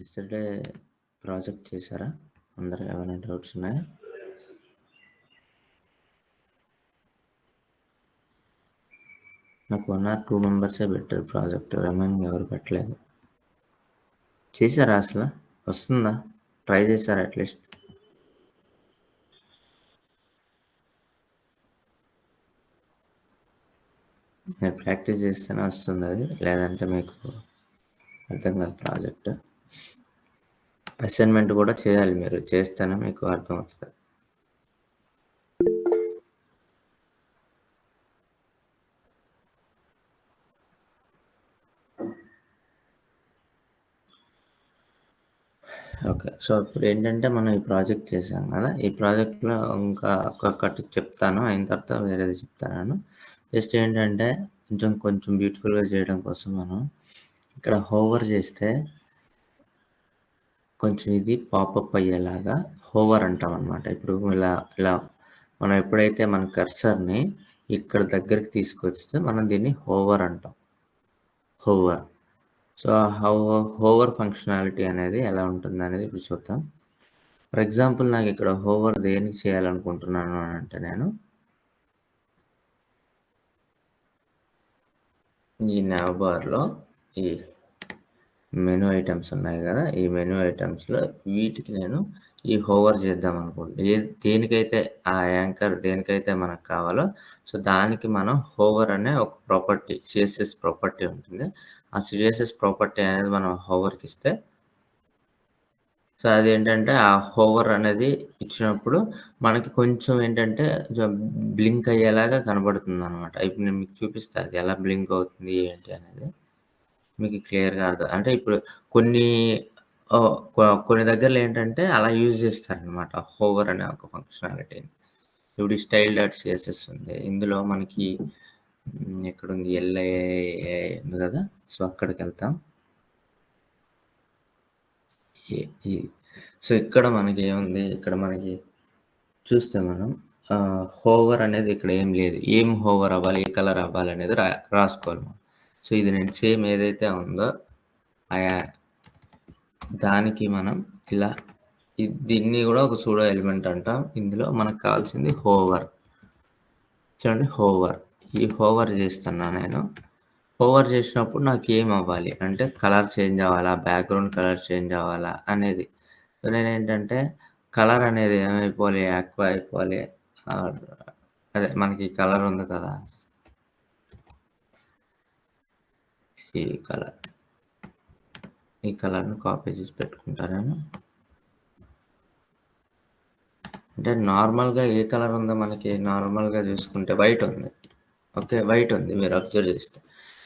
Yesterday project చేశారా? అందరూ ఏమైనా డౌట్స్ ఉన్నాయా? నాకు 1 ఆర్ 2 మెంబర్సే పెట్టారు ప్రాజెక్ట్. రిమైనింగ్ ఎవరు పెట్టలేదు. చేశారా అసల? వస్తుందా? ట్రై చేశారా అట్‌లీస్ట్? మీరు ప్రాక్టీస్ చేస్తేనే వస్తుందది. లేదంటే మీకు అర్థం కాదు ప్రాజెక్ట్. అసైన్‌మెంట్ కూడా చేయాలి మీరు. చేస్తేనే మీకు అర్థమవుతది. ఓకే. సో, ఇప్పుడేంటంటే మనం ఈ ప్రాజెక్ట్ చేశాం కదా! ఈ ప్రాజెక్ట్‌లో ఇంకా ఒక్కొక్కటి చెప్తాను. అయిన తర్వాత వేరేది చెప్తాను. జస్ట్ ఏంటంటే కొంచెం బ్యూటిఫుల్‌గా చేయడం కోసం మనం ఇక్కడ హోవర్ చేస్తే కొంచెం ఇది పాపప్ అయ్యేలాగా హోవర్ అంటామనమాట. ఇప్పుడు ఇలా మనం ఎప్పుడైతే మన కర్సర్‌ని ఇక్కడ దగ్గరికి తీసుకొస్తే మనం దీన్ని హోవర్ అంటాం. హోవర్. సో, హోవర్ ఫంక్షనాలిటీ అనేది ఎలా ఉంటుందనేది ఇప్పుడు చూద్దాం. ఫర్ ఎగ్జాంపుల్ నాకిక్కడ హోవర్ దేనికి చేయాలనుకుంటున్నాను అనంటే నేను ఈ nav బార్‌లో ఈ మెనూ ఐటెమ్స్ ఉన్నాయి గదా! ఈ మెనూ ఐటెమ్స్‌లో వీటికి నేను ఈ హోవర్ దేనికైతే ఆ యాంకర్ దేనికైతే మనకు కావాలో సో, దానికి మనం హోవర్ అనే ఒక ప్రాపర్టీ సీఎస్ఎస్ ప్రాపర్టీ ఉంటుంది. ఆ సీఎస్ఎస్ ప్రాపర్టీ అనేది మనం హోవర్‌కిస్తే సో, అదేంటంటే ఆ హోవర్ అనేది ఇచ్చినప్పుడు మనకి కొంచెం ఏంటంటే బ్లింక్ అయ్యేలాగా కనబడుతుందనమాట. ఇప్పుడు నేను మీకు చూపిస్తా అది ఎలా బ్లింక్ అవుతుంది ఏంటి అనేది. మీకు క్లియర్‌గా అంటే ఇప్పుడు కొన్ని కొన్ని దగ్గరలో ఏంటంటే అలా యూజ్ చేస్తారనమాట. హోవర్ అనే ఒక ఫంక్షనాలిటీని. ఇప్పుడు ఈ స్టైల్ డాట్ సీఎస్ఎస్ ఉంది. ఇందులో మనకి ఎక్కడుంది ఎల్ఏఏ ఉంది గదా! సో, అక్కడికెళ్తాం. ఈ ఈ సో, ఇక్కడ మనకేముంది? ఇక్కడ మనకి చూస్తే మనం హోవర్ అనేది ఇక్కడ ఏం లేదు. ఏం హోవర్ అవ్వాలి? ఏ కలర్ అవ్వాలనేది రాసుకోవాలి మనం. సో, ఇది నేను సేమ్ ఏదైతే ఉందో ఆయా దానికి మనం ఇలా దీన్ని గూడా ఒక సూడో ఎలిమెంట్ అంటాం. ఇందులో మనకు కావాల్సింది హోవర్. చూడండి హోవర్. ఈ హోవర్ చేస్తున్నా నేను. హోవర్ చేసినప్పుడు నాకేమవ్వాలి? అంటే కలర్ చేంజ్ అవ్వాలా? బ్యాక్‌గ్రౌండ్ కలర్ చేంజ్ అవ్వాలా? అనేది. సో, నేనేంటంటే కలర్ అనేది ఏమైపోవాలి? ఆక్వా అయిపోవాలి. ఆహ్, అదే మనకి కలర్ ఉంది కదా! ఈ కలర్. ఈ కలర్‌ని కాపీ చేసి పెట్టుకుంటా నేను. అంటే నార్మల్‌గా ఏ కలర్ ఉందో మనకి నార్మల్‌గా చూసుకుంటే వైట్ ఉంది. ఓకే. వైట్ ఉంది మీరు అబ్జర్వ్ చేస్తే.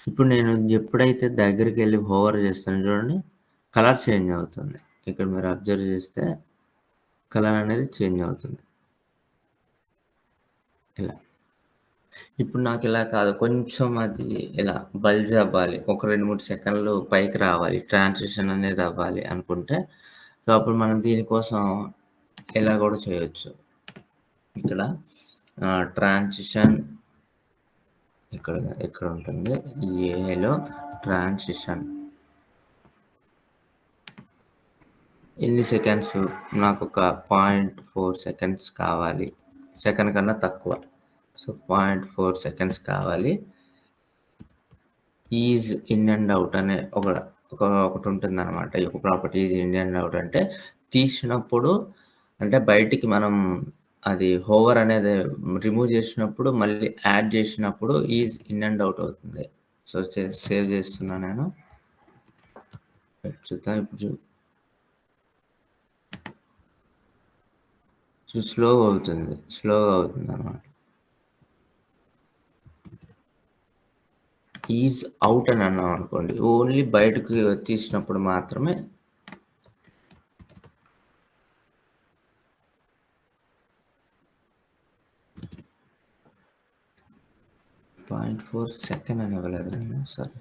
ఇప్పుడు నేను ఎప్పుడైతే దగ్గరికెళ్ళి హోవర్ చేస్తానో చూడండి, కలర్ చేంజ్ అవుతుంది. ఇక్కడ మీరు అబ్జర్వ్ చేస్తే కలర్ అనేది చేంజ్ అవుతుంది. ఇలా. ఇప్పుడు నాకిలా కాదు. కొంచెం అది ఇలా బల్జ్ అవ్వాలి. ఒక 2, 3 సెకన్లు పైకి రావాలి. ట్రాన్సిషన్ అనేది అవ్వాలి అనుకుంటే, సో, అప్పుడు మనం దీనికోసం ఇలా గూడా చేయొచ్చు. ఇక్కడ ట్రాన్సిషన్ ఇక్కడ ఇక్కడ ఉంటుంది. ఏలో ట్రాన్సిషన్. ఎన్ని సెకండ్స్? నాకొక 0.4 సెకండ్స్ కావాలి. సెకండ్ కన్నా తక్కువ. సో, 0.4 సెకండ్స్ కావాలి. ఈజ్ ఇన్ అండ్ ఔట్ అనే ఒకటుంటుందనమాట. ఈ ఒక property is in and out అంటే తీసినప్పుడు అంటే బయటికి మనం అది హోవర్ అనేది రిమూవ్ చేసినప్పుడు మళ్ళీ యాడ్ చేసినప్పుడు ఈజ్ ఇన్ అండ్ ఔట్ అవుతుంది. సో, సేవ్ చేస్తున్నా నేను. చూద్దాం ఇప్పుడు స్లోగా అవుతుంది. స్లోగా అవుతుందనమాట. ఈజ్ ఔట్ అని అన్నామనుకోండి. ఓన్లీ బయటకి తీసినప్పుడు మాత్రమే 0.4 సెకండ్ అని ఇవ్వలేదు నేను. సారీ.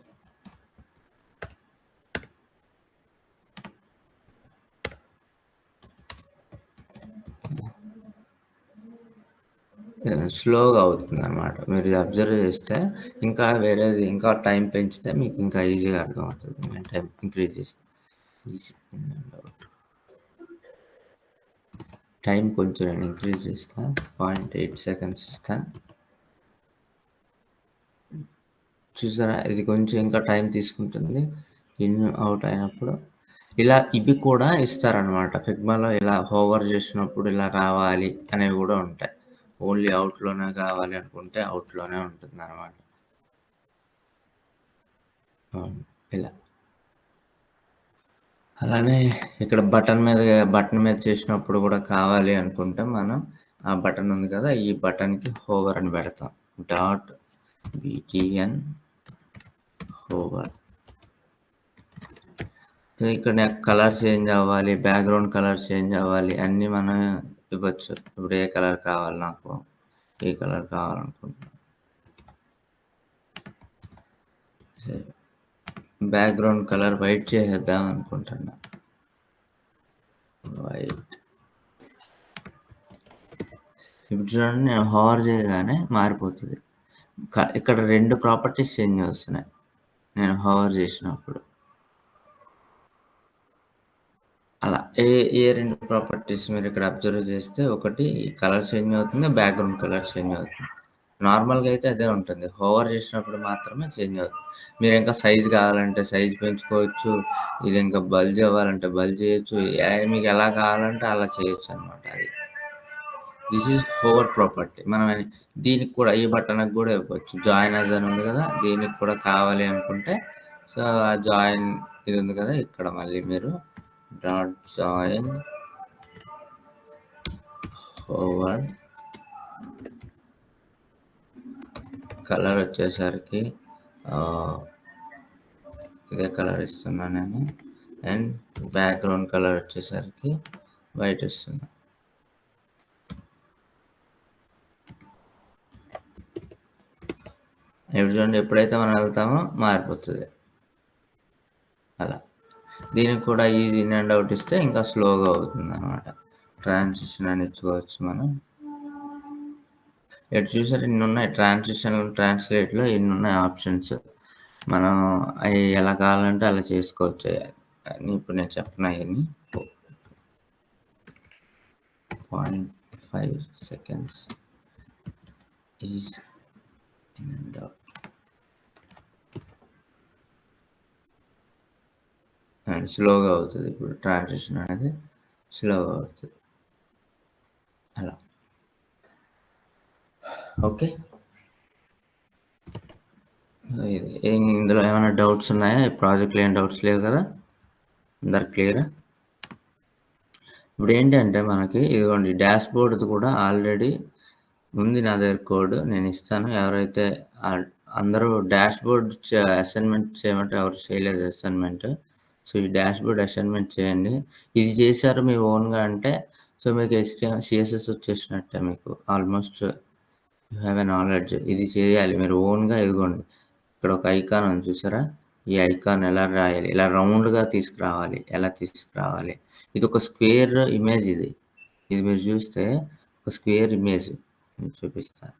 స్లోగా అవుతుందనమాట. మీరు అబ్జర్వ్ చేస్తే ఇంకా వేరేది ఇంకా టైం పెంచితే మీకు ఇంకా ఈజీగా అర్థమవుతది. నేను టైం ఇంక్రీజ్ చేస్తే. Easy in and out. Time కొంచెం నేను ఇంక్రీజ్ చేస్తా, 0.8 సెకండ్స్ ఇస్తా. చూసారా, ఇది కొంచెం ఇంకా టైం తీసుకుంటుంది ఇన్ అవుట్ అయినప్పుడు. ఇలా ఇవి కూడా ఇస్తారనమాట. ఫిగ్మాలో ఇలా హోవర్ చేసినప్పుడు ఇలా రావాలి అనేవి కూడా ఉంటాయి. ఓన్లీ అవుట్లోనే కావాలి అనుకుంటే అవుట్లోనే ఉంటుంది అనమాట. ఇలా అలానే ఇక్కడ బటన్ మీద చేసినప్పుడు కూడా కావాలి అనుకుంటే మనం ఆ బటన్ ఉంది కదా, ఈ బటన్కి హోవర్ అని పెడతాం. Dot btn hover. సో ఇక్కడ నాకు కలర్ చేంజ్ అవ్వాలి, బ్యాక్గ్రౌండ్ కలర్ చేంజ్ అవ్వాలి, అన్నీ మనం ఇవ్వచ్చు. ఇప్పుడు ఏ కలర్ కావాలి, నాకు ఏ కలర్ కావాలనుకుంటున్నాను. బ్యాక్గ్రౌండ్ కలర్ వైట్ చేసేద్దాం అనుకుంటున్నా. వైట్. ఇప్పుడు చూడండి, నేను హోవర్ చేయగానే మారిపోతుంది. ఇక్కడ 2 ప్రాపర్టీస్ చేంజ్ వస్తున్నాయి నేను హోవర్ చేసినప్పుడు. అలా ఏ 2 ప్రాపర్టీస్ మీరు ఇక్కడ అబ్జర్వ్ చేస్తే, ఒకటి కలర్ చేంజ్ అవుతుంది, బ్యాక్గ్రౌండ్ కలర్ చేంజ్ అవుతుంది. నార్మల్గా అయితే అదే ఉంటుంది. హోవర్ చేసినప్పుడు మాత్రమే చేంజ్ అవుతుంది. మీరు ఇంకా సైజ్ కావాలంటే సైజ్ పెంచుకోవచ్చు, ఇది ఇంకా బల్జ్ అవ్వాలంటే బల్జ్ చేయొచ్చు, మీకు ఎలా కావాలంటే అలా చేయొచ్చు అనమాట. అది దిస్ ఈజ్ హోవర్ ప్రాపర్టీ. మనం దీనికి కూడా ఈ బటన్కి కూడా ఇవ్వచ్చు. జాయిన్ యాజ్ అని ఉంది కదా, దీనికి కూడా కావాలి అనుకుంటే, సో ఆ జాయిన్ ఇది ఉంది కదా, ఇక్కడ మళ్ళీ మీరు డాట్ జాయిన్ హోవర్. కలర్ వచ్చేసరికి ఇదే కలర్ ఇస్తున్నా నేను. అండ్ బ్యాక్గ్రౌండ్ కలర్ వచ్చేసరికి వైట్ ఇస్తున్నా. ఇప్పుడు చూడండి, ఎప్పుడైతే మనం వెళ్తామో మారిపోతుంది. అలా దీనికి కూడా ఈజీ ఇన్ అండ్ అవుట్ ఇస్తే ఇంకా స్లోగా అవుతుంది అనమాట. ట్రాన్సిషన్ అని ఇచ్చుకోవచ్చు మనం. ఎటు చూసారు, ఇన్ని ఉన్నాయి ట్రాన్సిషన్, ట్రాన్స్లేట్లో ఇన్ని ఉన్నాయి ఆప్షన్స్. మనం అవి ఎలా కావాలంటే అలా చేసుకోవచ్చు. ఇప్పుడు నేను చెప్పిన అవన్నీ 0.5 seconds is in and out. And స్లోగా అవుతుంది. ఇప్పుడు ట్రాన్సిషన్ అనేది స్లోగా అవుతుంది. అలా ఓకే. ఇందులో ఏమైనా డౌట్స్ ఉన్నాయా? ఈ ప్రాజెక్ట్లో ఏం డౌట్స్ లేవు కదా, అందరు క్లియరా? ఇప్పుడు ఏంటంటే మనకి ఇదిగోండి, డాష్ బోర్డ్ది కూడా ఆల్రెడీ ఉంది నా దగ్గర కోడ్, నేను ఇస్తాను. ఎవరైతే అందరూ డాష్ బోర్డ్ అసైన్మెంట్ చేయమంటే ఎవరు చేయలేదు అసైన్మెంట్. సో ఈ డాష్ బోర్డ్ అసైన్మెంట్ చేయండి. ఇది చేశారు మీ ఓన్గా అంటే, సో మీకు CSS వచ్చేసినట్టే. మీకు almost you have a knowledge. ఇది చేయాలి మీరు ఓన్గా. ఇదిగోండి, ఇక్కడ ఒక ఐకాన్ ఉంది చూసారా, ఈ ఐకాన్ ఎలా రాయాలి, ఇలా రౌండ్గా తీసుకురావాలి, ఎలా తీసుకురావాలి. ఇది ఒక స్క్వేర్ ఇమేజ్. ఇది మీరు చూస్తే ఒక స్క్వేర్ ఇమేజ్ చూపిస్తాను.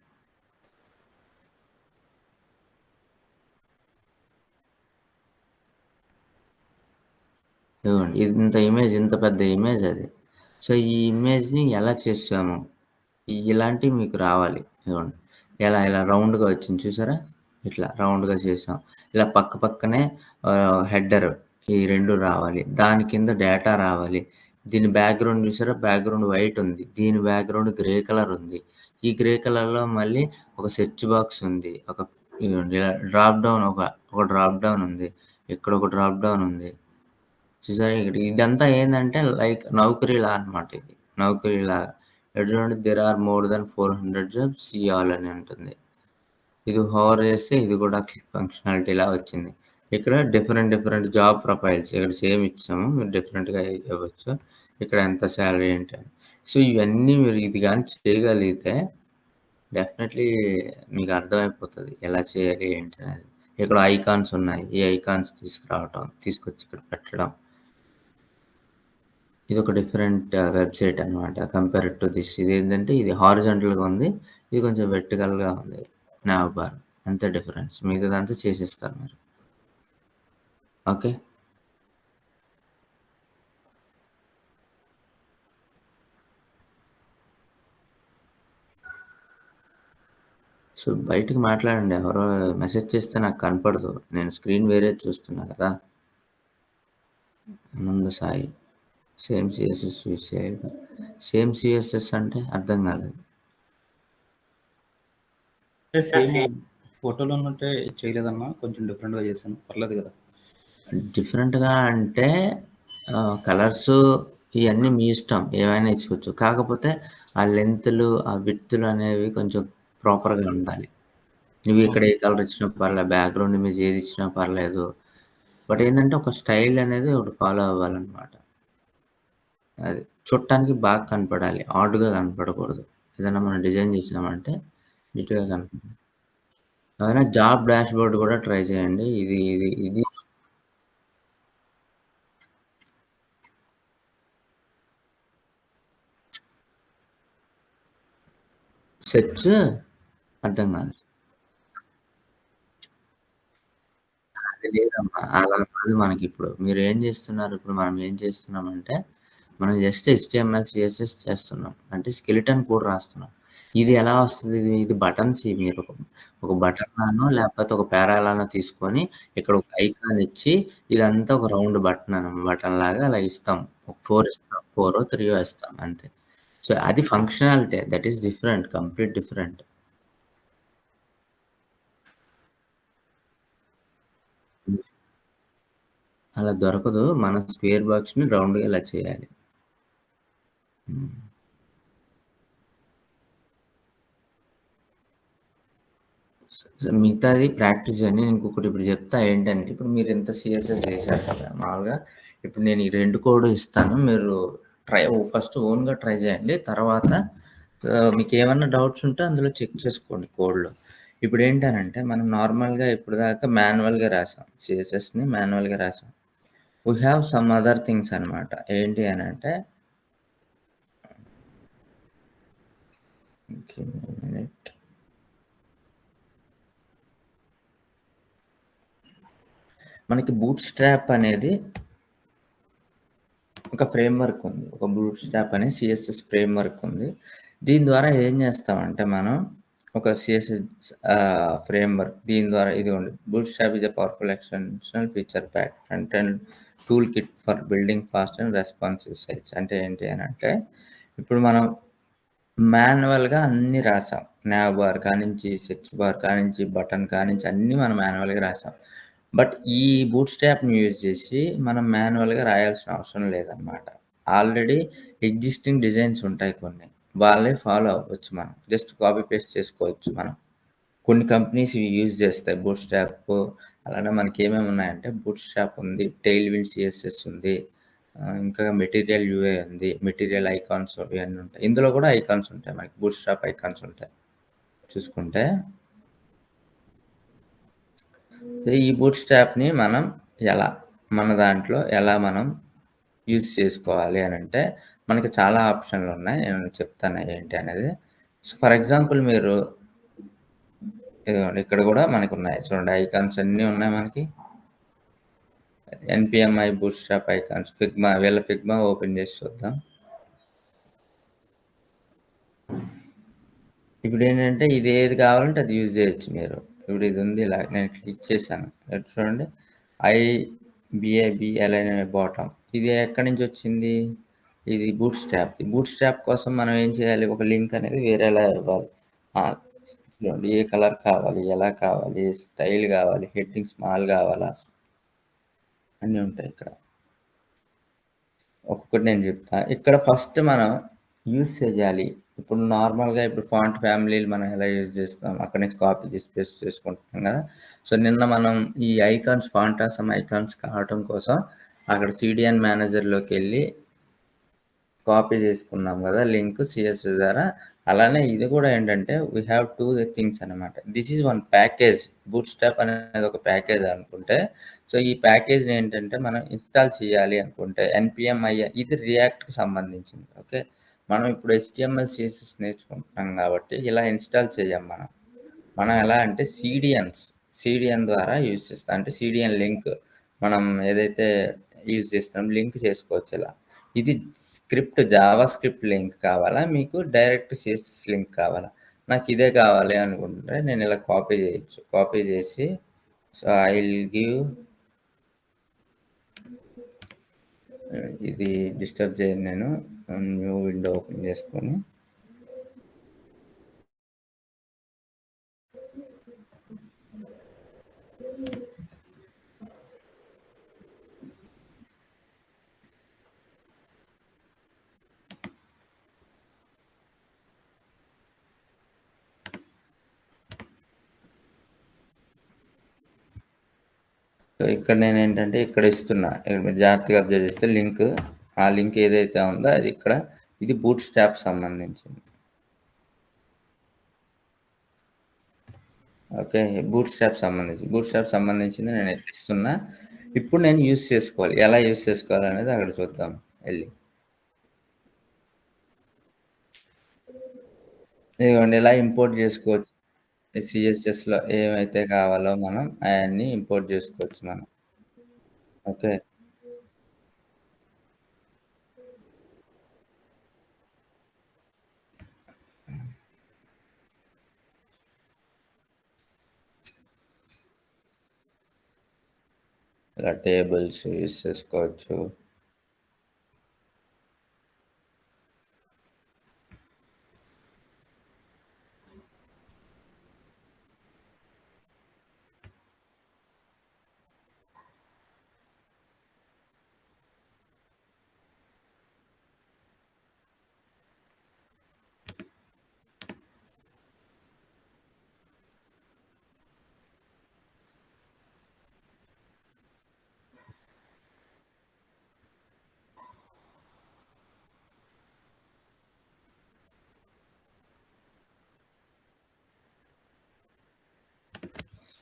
ఇదిగోండి, ఇంత ఇమేజ్, ఇంత పెద్ద ఇమేజ్ అది. సో ఈ ఇమేజ్ని ఎలా చేసాము, ఇలాంటివి మీకు రావాలి. ఇదిగోండి, ఇలా రౌండ్గా వచ్చింది చూసారా, ఇట్లా రౌండ్గా చేసాం. ఇలా పక్క పక్కనే హెడర్, ఈ 2 రావాలి. దాని కింద డేటా రావాలి. దీని బ్యాక్గ్రౌండ్ చూసారా, బ్యాక్గ్రౌండ్ వైట్ ఉంది, దీని బ్యాక్గ్రౌండ్ గ్రే కలర్ ఉంది. ఈ గ్రే కలర్లో మళ్ళీ ఒక సెర్చ్ బాక్స్ ఉంది, ఒక ఇలా డ్రాప్ డౌన్, ఒక డ్రాప్ డౌన్ ఉంది, ఇక్కడ ఒక డ్రాప్ డౌన్ ఉంది చూసారా. ఇక్కడ ఇదంతా ఏంటంటే లైక్ నౌకరీలా అనమాట. ఇది నౌకరీలా. ఇక్కడ చూడండి, there are more than 400 jobs, see all అని ఉంటుంది. ఇది హోవర్ చేస్తే ఇది కూడా ఫంక్షనాలిటీలా వచ్చింది. ఇక్కడ డిఫరెంట్ జాబ్ ప్రొఫైల్స్ ఇక్కడ సేమ్ ఇచ్చాము, మీరు డిఫరెంట్గా ఇవ్వచ్చు. ఇక్కడ ఎంత శాలరీ ఏంటి అని. సో ఇవన్నీ మీరు ఇది కానీ చేయగలిగితే డెఫినెట్లీ మీకు అర్థమైపోతుంది ఎలా చేయాలి ఏంటి అనేది. ఇక్కడ ఐకాన్స్ ఉన్నాయి, ఈ ఐకాన్స్ తీసుకొచ్చి ఇక్కడ పెట్టడం. ఇది ఒక డిఫరెంట్ వెబ్సైట్ అనమాట కంపేర్ టు దిస్. ఇది ఏంటంటే ఇది హారిజాంటల్గా ఉంది, ఇది కొంచెం వెర్టికల్గా ఉంది, nav బార్. అంతే డిఫరెన్స్, మిగతాదంతా చేసేస్తారు మీరు. ఓకే. సో, బయటికి మాట్లాడండి. ఎవరో మెసేజ్ చేస్తే నాకు కనపడదు. నేను స్క్రీన్ వేరేది చూస్తున్నా కదా! ఆనంద సాయి. సేమ్ సీఎస్ఎస్ యూజ్ చేయాలి. సేమ్ సీఎస్ఎస్ అంటే అర్థం కాలేదు. అంటే సేమ్ ఫోటోలో ఉన్నట్టే చేయలేదన్నా. కొంచెం డిఫరెంట్‌గా చేశాను. పర్లేదు గదా! డిఫరెంట్‌గా అంటే కలర్సు ఇయన్నీ మీ ఇష్టం. ఏమైనా ఇచ్చుకోవచ్చు. కాకపోతే ఆ లెంగ్త్‌లు, ఆ విడ్త్‌లు అనేవి కొంచెం ప్రాపర్‌గా ఉండాలి. నువ్వు ఇక్కడ ఓకే. ఏ కలర్ ఇచ్చినా పర్లే, బ్యాక్‌గ్రౌండ్ ఇమేజ్ ఏది ఇచ్చినా పర్లేదు. బట్ ఏందంటే ఒక స్టైల్ అనేది ఒకటి ఫాలో అవ్వాలన్నమాట. అది. చూడటానికి బాగా కనపడాలి. ఆడ్‌గా కనపడకూడదు. ఏదైనా మనం డిజైన్ చేసామంటే నీట్‌గా కనపడాలి. ఏదైనా జాబ్ డాష్‌బోర్డ్ కూడా ట్రై చేయండి. ఇది సెర్చ్ అర్థం కాదు. అది లేదమ్మా. అలా కాదు మనకిప్పుడు. మీరేం జేస్తున్నారు, ఇప్పుడు మనం ఏం చేస్తున్నామంటే, మనం జస్ట్ హెచ్‌టీఎంఎల్, సీఎస్ఎస్ చేస్తున్నాం. అంటే స్కెలిటన్ కోడ్ రాస్తున్నాం. ఇది ఎలా వస్తది? ఇది బటన్స్ మీరు ఒక బటన్‌లానో లేకపోతే ఒక పారాలానో తీసుకొని ఇక్కడ ఒక ఐకాన్ ఇచ్చి ఇదంతా ఒక రౌండ్ బటన్‌లాగా అలా ఇస్తాం. ఒక 4 ఇస్తాం. 4 ఇస్తాం అంతే. సో, అది functionality. That is different. Complete different. అలా దొరకదు. మన స్క్వేర్ బాక్స్‌ని రౌండ్‌గా ఇలా చేయాలి. హ్మ్. మిగతాది ప్రాక్టీస్ చేయండి. నేను ఇంకొకటి ఇప్పుడు చెప్తా ఏంటంటే, ఇప్పుడు మీరింత సీఎస్ఎస్ చేశారు కదా! మామూలుగా ఇప్పుడు నేను ఈ 2 కోడ్ ఇస్తాను. మీరు ఫస్ట్ ఓన్‌గా ట్రై చేయండి. తర్వాత మీకేమన్నా డౌట్స్ ఉంటే అందులో చెక్ చేసుకోండి కోడ్‌లో. ఇప్పుడేంటనంటే, మనం నార్మల్‌గా ఇప్పటిదాకా మాన్యువల్‌గా రాసాం. సీఎస్ఎస్‌ని మాన్యువల్‌గా రాసాం. We have some other things అనమాట. ఏంటి అనంటే గివ్ మీ ఎ మినిట్. మనకి బూట్ స్ట్రాప్ అనేది ఒక ఫ్రేమ్‌వర్క్ ఉంది. ఒక బూట్ స్ట్రాప్ అనే సీఎస్ఎస్ ఫ్రేమ్‌వర్క్ ఉంది. దీని ద్వారా ఏం చేస్తామంటే మనం ఒక సీఎస్ఎస్ ఫ్రేమ్‌వర్క్ దీని ద్వారా ఇదిగోండి Bootstrap is a powerful extensional feature pack front end toolkit for building fast and responsive sites. అంటే ఏంటి అనంటే ఇప్పుడు మనం మాన్యువల్‌గా అన్నీ రాసాం. నావ్ బార్ కానించి, సెర్చ్ బార్ కానించి, బటన్ కానించి అన్నీ మనం మాన్యువల్‌గా రాసాం. బట్ ఈ బూట్ స్ట్రాప్‌ని యూజ్ చేసి మనం మాన్యువల్‌గా రాయాల్సిన అవసరం లేదనమాట. ఆల్రెడీ ఎగ్జిస్టింగ్ డిజైన్స్ ఉంటాయి కొన్ని. వాళ్ళే ఫాలో అవ్వచ్చు మనం. జస్ట్ కాపీ పేస్ట్ చేసుకోవచ్చు మనం. కొన్ని కంపెనీస్ ఇవి యూజ్ చేస్తాయి. బూట్ స్ట్రాప్ అలానే మనకేమేమి ఉన్నాయంటే బూట్ స్ట్రాప్ ఉంది. టెయిల్ విండ్ సీఎస్ఎస్ ఉంది. ఇంకా మెటీరియల్ యూఐ ఉంది. మెటీరియల్ ఐకాన్స్ ఇవన్నీ ఉంటాయి. ఇందులో కూడా ఐకాన్స్ ఉంటాయి. మనకి బూట్ స్ట్రాప్ ఐకాన్స్ ఉంటాయి. చూసుకుంటే ఈ బూట్ స్ట్రాప్‌ని మనం ఎలా మన దాంట్లో ఎలా మనం యూజ్ చేసుకోవాలి అనంటే మనకి చాలా ఆప్షన్‌లున్నాయి. నేను చెప్తాను ఏంటి అనేది. ఫర్ ఎగ్జాంపుల్ మీరు ఇదిగోండి ఇక్కడ కూడా మనకున్నాయి. చూడండి ఐకాన్స్ అన్నీ ఉన్నాయి మనకి. ఎన్‌పీఎంఐ బూట్‌స్ట్రాప్ ఐకాన్స్ వీళ్ళ ఫిగ్మా ఓపెన్ చేసి చూద్దాం. ఇప్పుడేంటంటే ఇది ఏది కావాలంటే అది యూజ్ చేయొచ్చు మీరు. ఇప్పుడు ఇది ఉంది ఇలా నేను క్లిక్ చేశాను. ఇక్కడ చూడండి ఐబీఏబీఎల్ఐన్ బాటమ్ ఇది ఎక్కడి నుంచి వచ్చింది? ఇది బూట్‌స్ట్రాప్. ఈ బూట్‌స్ట్రాప్ కోసం మనం ఏం చేయాలి? ఒక లింక్ అనేది వేరేలా ఇవ్వాలి. ఆ! చూడండి ఏ కలర్ కావాలి? ఎలా కావాలి? ఏ స్టైల్ కావాలి? హెడ్డింగ్ స్మాల్ కావాలా? అన్నీ ఉంటాయి ఇక్కడ. ఒక్కొక్కటి నేను చెప్తా. ఇక్కడ ఫస్ట్ మనం యూజ్ చేయాలి. ఇప్పుడు నార్మల్‌గా ఇప్పుడు ఫాంట్ ఫ్యామిలీలు మనం ఎలా యూజ్ చేస్తాం, అక్కడి నుంచి కాపీ చేసి పేస్ట్ చేసుకుంటున్నాం కదా! సో, నిన్న మనం ఈ ఐకాన్స్ ఫాంట్ ఆసమ్ ఐకాన్స్ కావటం కోసం అక్కడ సీడీఎన్ మేనేజర్‌లోకెళ్ళి కాపీ చేసుకున్నాం గదా! లింక్ సీఎస్ఎస్ ద్వారా. అలానే ఇది గూడా ఏంటంటే వి హావ్ 2 థింగ్స్ అనమాట. This is one package. Bootstrap అనేది ఒక ప్యాకేజ్ అనుకుంటే, సో, ఈ ప్యాకేజ్‌ని ఏంటంటే మనం ఇన్‌స్టాల్ చేయాలి అనుకుంటే ఇది రియాక్ట్‌కి సంబంధించింది. ఓకే. మనం ఇప్పుడు హెచ్‌టీఎంఎల్, సీఎస్ఎస్ నేర్చుకుంటున్నాం గాబట్టి ఇలా ఇన్‌స్టాల్ చేయం మనం. మనం ఎలా అంటే సీడీఎన్ ద్వారా యూజ్ చేస్తాం. అంటే సీడీఎన్ లింక్ మనం ఏదైతే యూజ్ చేస్తున్నామో లింక్ చేసుకోవచ్చు ఇలా. ఇది జావా స్క్రిప్ట్ లింక్ కావాలా? మీకు డైరెక్ట్ సీఎస్ఎస్ లింక్ కావాలా? నాకు ఇదే కావాలి అనుకుంటే నేను ఇలా కాపీ చేయొచ్చు. కాపీ చేసి సో ఐ విల్ గివ్ ఇది డిస్టర్బ్ చేయను నేను. న్యూ విండో ఓపెన్ చేసుకొని సో ఇక్కడ నేను ఏంటంటే ఇక్కడ ఇస్తున్నా. ఇక్కడ మీరు జాగ్రత్తగా అబ్జర్వ్ చేస్తే లింక్, ఆ లింక్ ఏదైతే ఉందో అది ఇక్కడ, ఇది బూట్ స్ట్రాప్ సంబంధించింది. ఓకే. బూట్ స్ట్రాప్ సంబంధించింది నేను ఎట్లా ఇస్తున్నా. ఇప్పుడు నేను యూజ్ చేసుకోవాలి. ఎలా యూజ్ చేసుకోవాలనేది అక్కడ చూద్దాం ఎళ్లి. ఇదిగోండి ఇలా ఇంపోర్ట్ చేసుకోవచ్చు. సీఎస్ఎస్‌లో ఏమైతే కావాలో మనం అయన్నీ ఇంపోర్ట్ చేసుకోవచ్చు మనం. ఓకే. ఇలా టేబుల్స్ యూజ్ చేసుకోవచ్చు.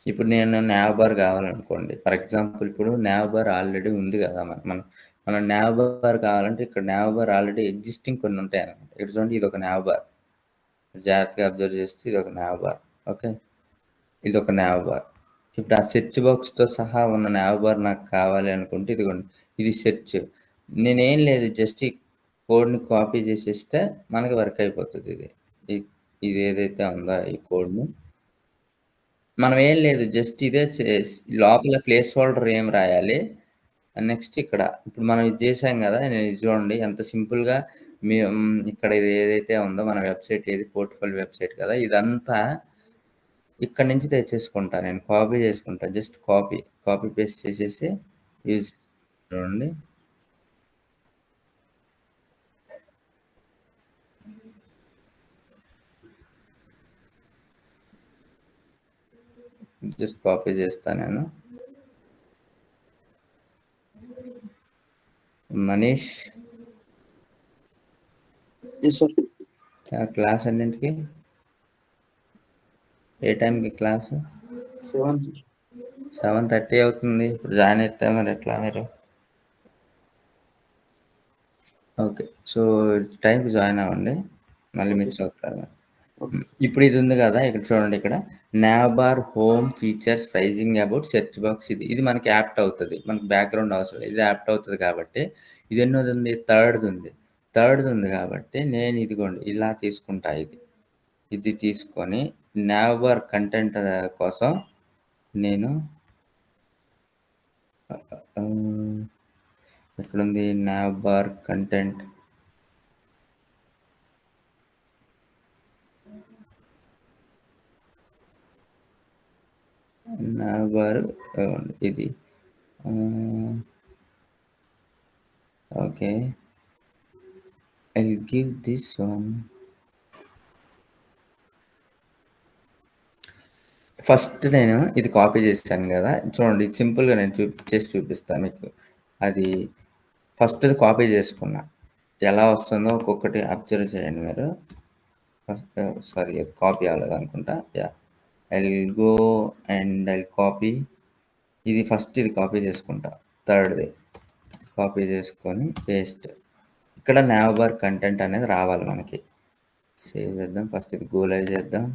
ఇప్పుడు నేను నావ్ బార్ కావాలనుకోండి. ఫర్ ఎగ్జాంపుల్ ఇప్పుడు నావ్ బార్ ఆల్రెడీ ఉంది కదా! మనం నావ్ బార్ కావాలంటే ఇక్కడ నావ్ బార్ ఆల్రెడీ ఎగ్జిస్టింగ్ కొన్ని ఉంటాయన్నమాట. ఇక్కడ చూడండి ఇదొక నావ్ బార్. జాగ్రత్తగా అబ్జర్వ్ చేస్తే ఇదొక నావ్ బార్. ఓకే. ఇదొక నావ్ బార్. ఇప్పుడు ఆ సెర్చ్ బాక్స్‌తో సహా ఉన్న నావ్ బార్ నాకు కావాలి అనుకుంటే ఇదిగోండి. ఇది సెర్చ్. నేనేం లేదు జస్ట్ ఈ కోడ్‌ని కాపీ చేసేస్తే మనకి వర్క్ అయిపోతది ఇది. ఇ ఇదేదైతే ఉందో ఈ కోడ్‌ని మనం ఏం లేదు. జస్ట్ ఇదే లోపల ప్లేస్ హోల్డర్ ఏం రాయాలి. నెక్స్ట్ ఇక్కడ ఇప్పుడు మనం ఇది చేసాం గదా! నేను ఇది చూడండి ఎంత సింపుల్‌గా ఇక్కడ ఇది ఏదైతే ఉందో మన వెబ్‌సైట్ ఏది పోర్ట్‌ఫోలియో వెబ్‌సైట్ కదా! ఇదంతా ఇక్కడి నుంచి తెచ్చేసుకుంటా నేను. కాపీ చేసుకుంటా. జస్ట్ కాపీ పేస్ట్ చేసేసి యూజ్ చూడండి. జస్ట్ కాపీ చేస్తా నేను. Manish yes sir. క్లాస్ ఎన్నింటికి? ఏ టైంకి క్లాసు? 7. 7:30 అవుతుంది. ఇప్పుడు జాయిన్ అయితే మరి ఎట్లా మీరు? ఓకే. సో, టైంకి జాయిన్ అవ్వండి. మళ్ళీ ఓకే మిస్ సార్. అవుతారు. ఓకే. ఇప్పుడు ఇది ఉంది కదా! ఇక్కడ చూడండి ఇక్కడ nav bar home features pricing about search box ఇది. ఇది మనకి యాప్ట్ అవుతది. మనకి బ్యాక్‌గ్రౌండ్ అవసరం లేదు. ఇది యాప్ట్ అవుతది కాబట్టి ఇది ఎన్నోది ఉంది? థర్డ్‌ది ఉంది. థర్డ్‌ది ఉంది కాబట్టి నేను ఇదిగోండి ఇలా తీసుకుంటా ఇది. ఇది తీసుకొని నావ్ బార్ కంటెంట్ కోసం నేను ఎక్కడుంది nav bar content? Nav bar ఇది. Okay. I'll give this one. First నేను ఇది కాపీ చేశాను గదా! చూడండి ఇది సింపుల్‌గా నేను చేసి చూపిస్తా మీకు. అది ఫస్ట్‌ది కాపీ చేసుకున్నా. ఎలా వస్తుందో ఒక్కొక్కటి అబ్జర్వ్ చేయండి మీరు. సారీ అది కాపీ అవ్వలేదనుకుంటా. Yeah! I'll go and I'll copy. ఇది ఫస్ట్ ఇది కాపీ చేసుకుంటా. థర్డ్‌ది. కాపీ చేసుకొని పేస్ట్. ఇక్కడ నావ్ బార్ కంటెంట్ అనేది రావాలి మనకి. సేవ్ చేద్దాం. ఫస్ట్ ఇది గో లైవ్ చేద్దాం.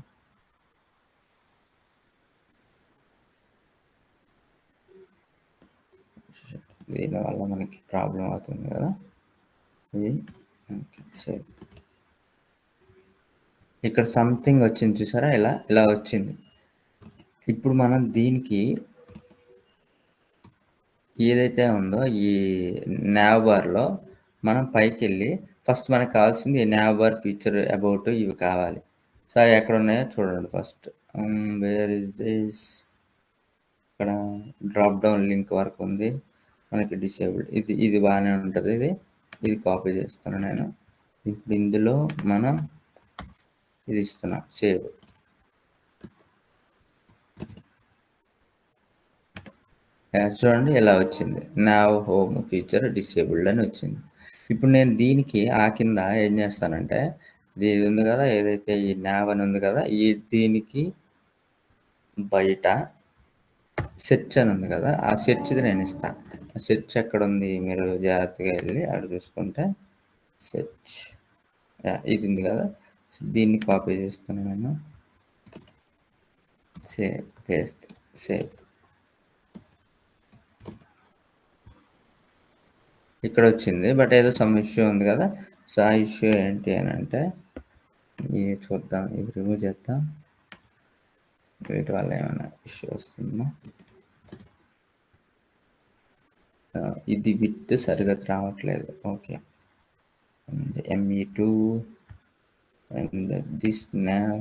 దీనివల్ల మనకి ప్రాబ్లమ్ అవుతుంది కదా! ఇది ఓకే. సేవ్. ఇక్కడ సంథింగ్ వచ్చింది చూసారా, ఇలా వచ్చింది. ఇప్పుడు మనం దీనికి ఏదైతే ఉందో ఈ nav బార్లో మనం పైకి వెళ్ళి ఫస్ట్ మనకు కావాల్సింది nav బార్ ఫీచర్ అబౌట్ ఇవి కావాలి. సో అవి ఎక్కడ ఉన్నాయో చూడండి. ఫస్ట్ వేర్ ఇస్ దిస్, ఇక్కడ డ్రాప్ డౌన్ లింక్ వరకు ఉంది మనకి డిసేబుల్డ్. ఇది బాగానే ఉంటుంది. ఇది కాపీ చేస్తాను నేను. ఇప్పుడు ఇందులో మనం ఇది ఇస్తున్నాం, సేవ్. చూడండి ఇలా వచ్చింది, nav హోమ్ ఫీచర్ డిసేబుల్డ్ అని వచ్చింది. ఇప్పుడు నేను దీనికి కింద ఏం చేస్తానంటే, ఇది ఉంది కదా, ఏదైతే ఈ nav అని ఉంది కదా, దీనికి బయట సెర్చ్ అని ఉంది కదా, ఆ సెర్చ్ది నేను ఇస్తాను. ఆ సెర్చ్ ఎక్కడ ఉంది, మీరు జాగ్రత్తగా వెళ్ళి అక్కడ చూసుకుంటే సెర్చ్ ఇది ఉంది కదా, దీన్ని కాపీ చేస్తాను నేను. Save, paste, save. ఇక్కడ వచ్చింది, బట్ ఏదో సమ్ ఇష్యూ ఉంది కదా. సో ఆ ఇష్యూ ఏంటి అని అంటే, ఇవి చూద్దాం, ఇవి రిమూవ్ చేద్దాం. వీటి వల్ల ఏమైనా ఇష్యూ వస్తుందా. ఇది విత్ సరిగ్గా రావట్లేదు. Okay, ME2 and this nav.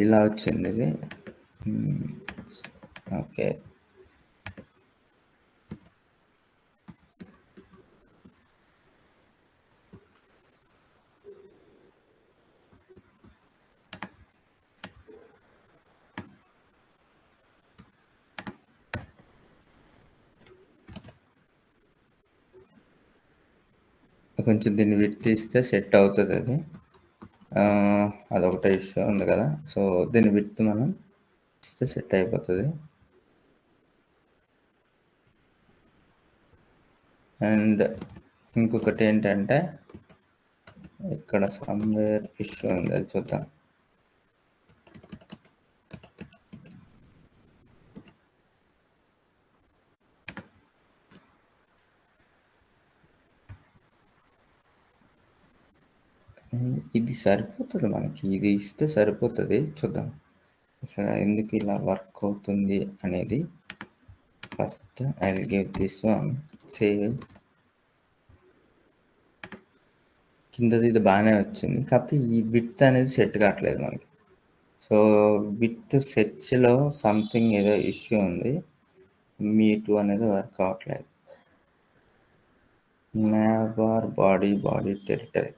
ఇలా వచ్చింది ఇది. ఓకే, కొంచెం దీన్ని విడ్త్ తీస్తే సెట్ అవుతుంది అది. అదొకటే ఇష్యూ ఉంది కదా. సో దీన్ని విడ్త్ మనం ఇస్తే సెట్ అయిపోతుంది. అండ్ ఇంకొకటి ఏంటంటే, ఇక్కడ సమ్వేర్ ఇష్యూ ఉంది, అది చూద్దాం. ఇది సరిపోతుంది మనకి, ఇది ఇస్తే సరిపోతుంది. చూద్దాం అసలు ఎందుకు ఇలా వర్క్ అవుతుంది అనేది. First I will give this one, save. కిందది ఇది బాగానే వచ్చింది, కాకపోతే ఈ విడ్త్ అనేది సెట్ కావట్లేదు మనకి. సో విత్ సెర్చ్లో సంథింగ్ ఏదో ఇష్యూ ఉంది, ME2 అనేది వర్క్ అవ్వట్లేదు. nav bar body territory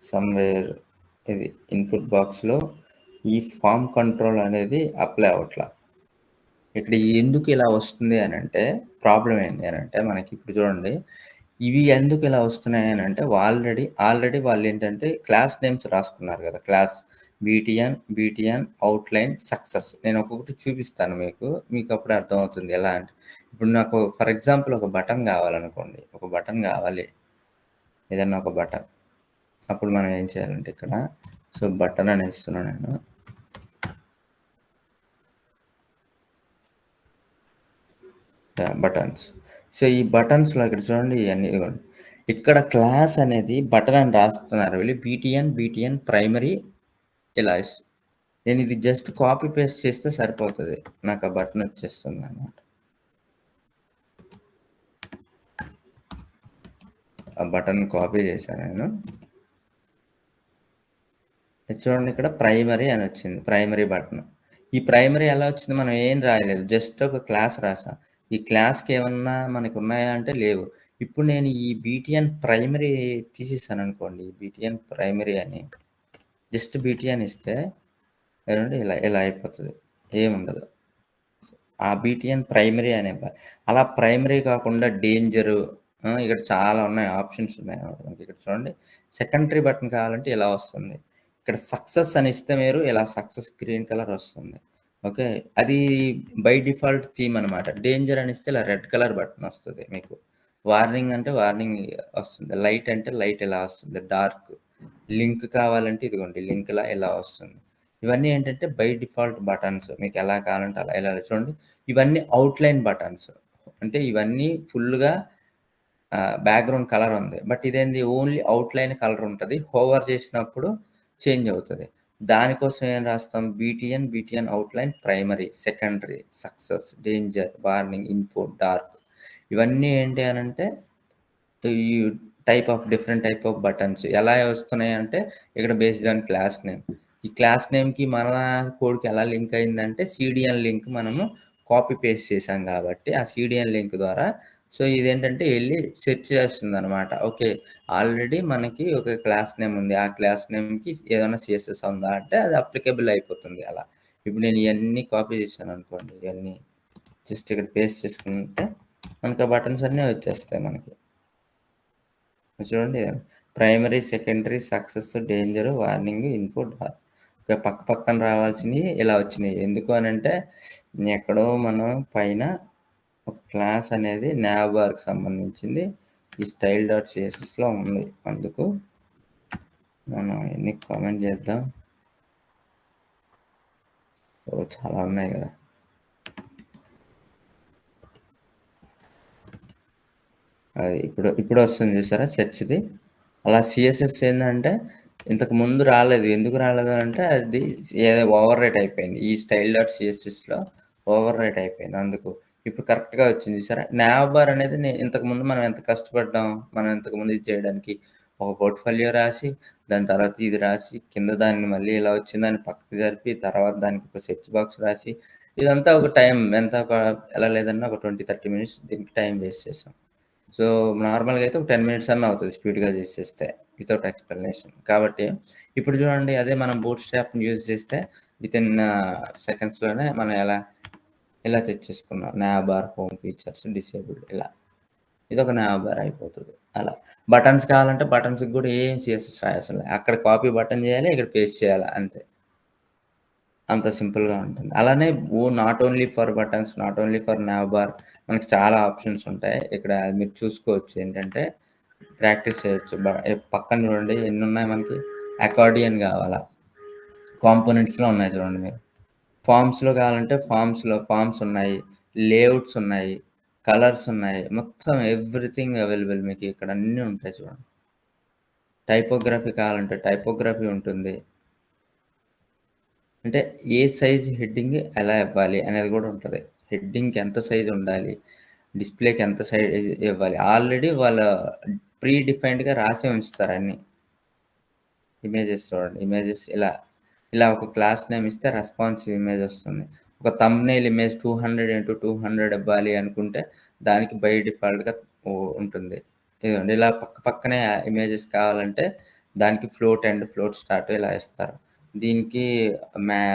somewhere ఇది ఇన్పుట్ బాక్స్లో ఈ ఫామ్ కంట్రోల్ అనేది అప్లై అవ్వట్లా. ఇక్కడ ఎందుకు ఇలా వస్తుంది అని అంటే, ప్రాబ్లం ఏంటి అని అంటే, మనకి ఇప్పుడు చూడండి, ఇవి ఎందుకు ఇలా వస్తున్నాయి అని అంటే, ఆల్రెడీ వాళ్ళు ఏంటంటే క్లాస్ నేమ్స్ రాసుకున్నారు కదా. Class BTN outline success. నేను ఒక్కొక్కటి చూపిస్తాను మీకు అప్పుడు అర్థమవుతుంది ఎలా అంటే. ఇప్పుడు నాకు ఫర్ ఎగ్జాంపుల్ ఒక బటన్ కావాలనుకోండి, ఒక బటన్ కావాలి, ఏదన్నా ఒక బటన్. అప్పుడు మనం ఏం చేయాలంటే ఇక్కడ సో బటన్ అని ఇస్తున్నాను నేను. బటన్స్. సో ఈ బటన్స్లో ఇక్కడ చూడండి, ఇవన్నీ ఇక్కడ క్లాస్ అనేది బటన్ అని రాస్తున్నారు వీళ్ళు. BTN ప్రైమరీ ఇలా. నేను ఇది జస్ట్ కాపీ పేస్ట్ చేస్తే సరిపోతుంది, నాకు ఆ బటన్ వచ్చేస్తుంది అన్నమాట. ఆ బటన్ కాపీ చేశాను నేను. చూడండి ఇక్కడ ప్రైమరీ అని వచ్చింది, ప్రైమరీ బటన్. ఈ ప్రైమరీ ఎలా వచ్చింది, మనం ఏం రాయలేదు, జస్ట్ ఒక క్లాస్ రాసా. ఈ క్లాస్కి ఏమన్నా మనకు ఉన్నాయా అంటే లేవు. ఇప్పుడు నేను ఈ BTN ప్రైమరీ తీసేసాను అనుకోండి, BTN ప్రైమరీ అని జస్ట్ BTN ఇస్తే ఏమంటే ఇలా అయిపోతుంది, ఏముండదు. ఆ BTN ప్రైమరీ అనే అలా ప్రైమరీ కాకుండా డేంజరు, ఇక్కడ చాలా ఉన్నాయి, ఆప్షన్స్ ఉన్నాయి మనకి. ఇక్కడ చూడండి, సెకండరీ బటన్ కావాలంటే ఇలా వస్తుంది. ఇక్కడ సక్సెస్ అని ఇస్తే మీరు ఇలా సక్సెస్ గ్రీన్ కలర్ వస్తుంది. ఓకే. అది బై డిఫాల్ట్ థీమ్ అనమాట. డేంజర్ అని ఇస్తే ఇలా రెడ్ కలర్ బటన్ వస్తది మీకు. వార్నింగ్ అంటే వార్నింగ్ వస్తుంది. లైట్ అంటే లైట్ ఇలా వస్తుంది. డార్క్. లింక్ కావాలంటే ఇదిగోండి లింక్‌లా ఇలా వస్తుంది. ఇవన్నీ ఏంటంటే బై డిఫాల్ట్ బటన్స్. మీకు ఎలా కావాలంటే అలా ఇలా చూడండి. ఇవన్నీ ఔట్‌లైన్ బటన్స్. అంటే ఇవన్నీ ఫుల్‌గా బ్యాక్‌గ్రౌండ్ కలర్ ఉంది. బట్ ఇదేంది ఓన్లీ ఔట్‌లైన్ కలర్ ఉంటది. హోవర్ చేసినప్పుడు చేంజ్ అవుతది. దానికోసం ఏం రాస్తాం BTN outline primary, secondary, success, danger, warning, info, dark ఇవన్నీ ఏంటి అనంటే ఈ డిఫరెంట్ టైప్ ఆఫ్ బటన్స్ ఎలా వస్తున్నాయంటే ఇక్కడ బేస్డ్ ఆన్ క్లాస్ నేమ్. ఈ క్లాస్ నేమ్‌కి మన కోడ్‌కి ఎలా లింక్ అయిందంటే సీడీఎన్ లింక్ మనము కాపీ పేస్ట్ చేసాం కాబట్టి ఆ సీడీఎన్ లింక్ ద్వారా సో ఇదేంటంటే ఎళ్లి సెర్చ్ చేస్తుందనమాట. ఓకే. ఆల్రెడీ మనకి ఒక క్లాస్ నేమ్ ఉంది. ఆ క్లాస్ నేమ్‌కి ఏదైనా సీఎస్ఎస్ ఉందా అంటే అది అప్లికేబుల్ అయిపోతుంది అలా. ఇప్పుడు నేను ఇయన్నీ కాపీ చేశాననుకోండి. ఇవన్నీ జస్ట్ ఇక్కడ పేస్ట్ చేసుకుంటే మనకు ఆ బటన్స్ అన్నీ వచ్చేస్తాయి మనకి. చూడండి primary, secondary, success, danger, warning, info, dark. ఇక పక్క పక్కన రావాల్సినవి ఇలా వచ్చినాయి. ఎందుకు అనంటే ఎక్కడో మనం పైన ఒక క్లాస్ అనేది నావ్బార్‌కి సంబంధించింది. ఈ స్టైల్ డాట్ సిఎస్ఎస్‌లో ఉంది. అందుకు మనం ఎన్ని కామెంట్ చేద్దాం. ఓహ్! చాలా ఉన్నాయి కదా! అది ఇప్పుడు వస్తుంది చూసారా సెర్చ్‌ది. అలా సిఎస్ఎస్ ఏందంటే ఇంతకు ముందు రాలేదు. ఎందుకు రాలేదు అంటే అది ఏదో ఓవర్ రైట్ అయిపోయింది. ఈ స్టైల్ డాట్ సిఎస్ఎస్‌లో ఓవర్ రైట్ అయిపోయింది అందుకు. ఇప్పుడు కరెక్ట్‌గా వచ్చింది చూసారా? నావ్ బార్ అనేది ఇంతకుముందు మనం ఎంత కష్టపడ్డాం. మనం ఇంతకుముందు ఇది చేయడానికి. ఒక పోర్ట్‌ఫోలియో రాసి, దాని తర్వాత ఇది రాసి, కింద దాన్ని మళ్ళీ ఇలా వచ్చిందని పక్కకు జరిపి, తర్వాత దానికి ఒక సెర్చ్ బాక్స్ రాసి, ఇదంతా ఒక టైం ఎంత ఎలా లేదన్నా ఒక 20, 30 మినిట్స్ దీనికి టైం వేస్ట్ చేసాం. సో, నార్మల్‌గా అయితే ఒక 10 మినిట్స్ అన్నా అవుతది స్పీడ్‌గా చేసేస్తే. Without explanation. కాబట్టి ఇప్పుడు చూడండి అదే మనం బూట్ స్ట్రాప్‌ని యూజ్ చేస్తే వితిన్ సెకండ్స్‌లోనే మనం ఇలా తెచ్చేసుకున్నాం. Nav bar, home features, disabled ఇలా. ఇదొక నావ్ బార్ అయిపోతది. అలా. బటన్స్ కావాలంటే బటన్స్‌కి కూడా ఏం సీఎస్ఎస్ రాయసలే. అక్కడ కాపీ బటన్ చేయాలి. ఇక్కడ పేస్ట్ చేయాలి అంతే. అంత సింపుల్‌గా ఉంటుంది. అలానే not only for buttons, not only for now bar మనకి చాలా ఆప్షన్స్ ఉంటాయి. ఇక్కడ మీరు చూసుకోవచ్చు ఏంటంటే ప్రాక్టీస్ చేయొచ్చు. పక్కన చూడండి ఎన్నున్నాయి మనకి. అకార్డియన్ కావాలా? కాంపోనెంట్స్‌లో ఉన్నాయి చూడండి మీరు. ఫార్మ్స్‌లో కావాలంటే ఫార్మ్స్ ఉన్నాయి. లేఔట్స్ ఉన్నాయి. కలర్స్ ఉన్నాయి. మొత్తం ఎవ్రీథింగ్ అవైలబుల్ మీకు ఇక్కడ అన్నీ ఉంటాయి చూడండి. టైపోగ్రఫీ కావాలంటే టైపోగ్రఫీ ఉంటుంది. అంటే ఏ సైజ్ హెడ్డింగ్ ఎలా ఇవ్వాలి అనేది కూడా ఉంటది. హెడ్డింగ్‌కి ఎంత సైజ్ ఉండాలి? డిస్‌ప్లేకి ఎంత సైజ్ ఇవ్వాలి? ఆల్రెడీ వాళ్ళ ప్రీ డిఫైన్డ్‌గా రాసే ఉంచుతారు అన్నీ. ఇమేజెస్ చూడండి. ఇమేజెస్ ఇలా ఒక క్లాస్ నేమ్ ఇస్తే రెస్పాన్సివ్ ఇమేజ్ వస్తుంది. ఒక థంబ్‌నెయిల్ ఇమేజ్ 200 x 200 ఇవ్వాలి అనుకుంటే దానికి బై డిఫాల్ట్‌గా ఉంటుంది. ఇదిగోండి ఇలా పక్కనే ఇమేజెస్ కావాలంటే దానికి ఫ్లోట్ ఎండ్, ఫ్లోట్ స్టార్ట్ ఇలా ఇస్తారు. దీనికి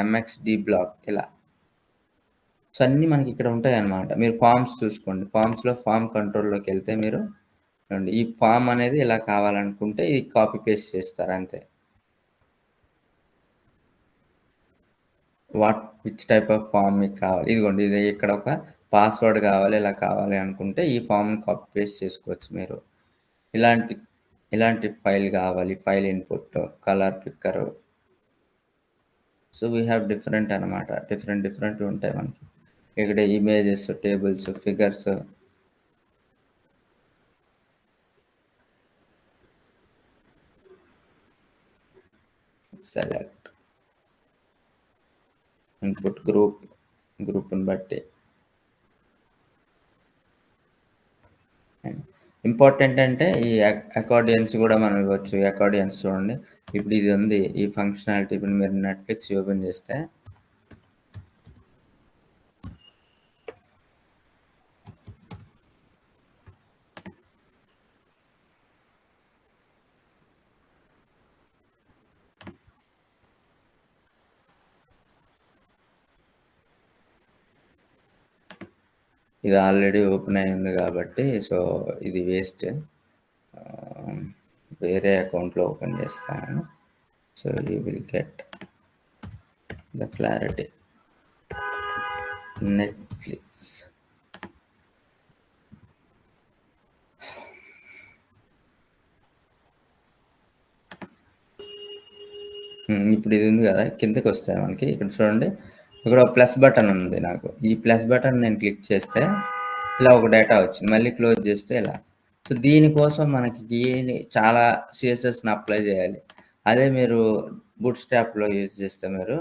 ఎంఎక్స్‌డి బ్లాక్ ఇలా. సో, అన్నీ మనకి ఇక్కడ ఉంటాయన్నమాట. మీరు ఫార్మ్స్ చూసుకోండి. ఫార్మ్స్‌లో ఫార్మ్ కంట్రోల్‌లోకెళ్తే మీరు చూడండి ఈ ఫార్మ్ అనేది ఇలా కావాలనుకుంటే ఇది కాపీ పేస్ట్ చేస్తారు అంతే. విచ్ టైప్ ఆఫ్ ఫార్మ్ మీకు కావాలి. ఇదిగోండి ఇది ఇక్కడ ఒక పాస్వర్డ్ కావాలి, ఇలా కావాలి అనుకుంటే ఈ ఫార్మ్‌ని కాపీ పేస్ట్ చేసుకోవచ్చు మీరు. ఇలాంటి ఇలాంటి ఫైల్ కావాలి. File input, colour picker. So, we have different అనమాట. డిఫరెంట్ ఉంటాయి మనకి. ఇక్కడ images, tables, figures. Select. Input గ్రూప్‌ని బట్టి. ఇంపార్టెంట్ అంటే ఈ అకార్డియన్స్ కూడా మనం ఇవ్వచ్చు. అకార్డియన్స్ చూడండి. ఇప్పుడు ఇది ఉంది. ఈ ఫంక్షనాలిటీ ఇప్పుడు మీరు నెట్‌ఫ్లిక్స్ ఓపెన్ చేస్తే ఇది ఆల్రెడీ ఓపెన్ అయ్యి ఉంది కాబట్టి సో, ఇది వేస్ట్. వేరే అకౌంట్‌లో ఓపెన్ చేస్తాను. So, you will get the clarity. Netflix. ఇప్పుడు ఇది ఉంది కదా, కిందకి వస్తాయి మనకి. ఇక్కడ చూడండి, ఇక్కడ ప్లస్ బటన్ ఉంది. నాకు ఈ ప్లస్ బటన్ నేను క్లిక్ చేస్తే ఇలా ఒక డేటా వచ్చింది. మళ్ళీ క్లోజ్ చేస్తే ఇలా. సో దీనికోసం మనకి చాలా సిఎస్ఎస్ని అప్లై చేయాలి. అదే మీరు బూట్ స్ట్రాప్లో యూజ్ చేస్తే, మీరు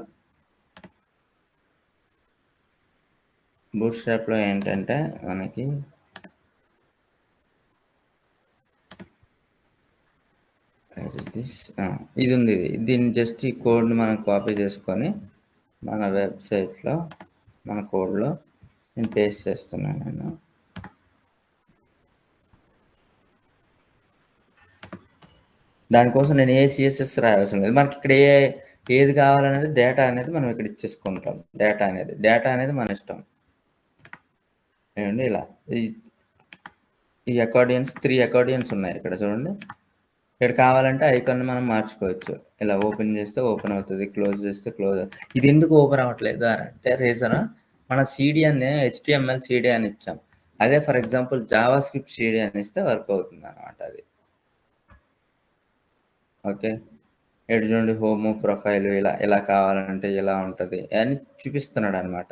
బూట్ స్ట్రాప్లో ఏంటంటే మనకి ఇది ఉంది. దీన్ని జస్ట్ ఈ కోడ్ని మనం కాపీ చేసుకొని మన వెబ్సైట్లో మన కోడ్లో నేను పేస్ట్ చేస్తున్నాను. నేను దానికోసం నేను ఏ సిఎస్ఎస్ రాయాల్సిన లేదు. మనకి ఇక్కడ ఏది కావాలనేది డేటా అనేది మనం ఇక్కడ ఇచ్చేసుకుంటాం. డేటా అనేది మన ఇష్టం. ఏమండి ఇలా ఈ అకార్డియన్స్ 3 అకార్డియన్స్ ఉన్నాయి ఇక్కడ చూడండి. ఇక్కడ కావాలంటే ఐకాన్ని మనం మార్చుకోవచ్చు. ఇలా ఓపెన్ చేస్తే ఓపెన్ అవుతుంది, క్లోజ్ చేస్తే క్లోజ్. ఇది ఎందుకు ఓపెన్ అవ్వట్లేదు అంటే రీజన్, మన సిడి అని HTML సిడి అని ఇచ్చాం. అదే for example JavaScript CD అని ఇస్తే వర్క్ అవుతుంది అనమాట అది. ఓకే, ఎటు చూడండి, హోమ్ ప్రొఫైల్ ఇలా కావాలంటే ఇలా ఉంటుంది అని చూపిస్తున్నాడు అనమాట.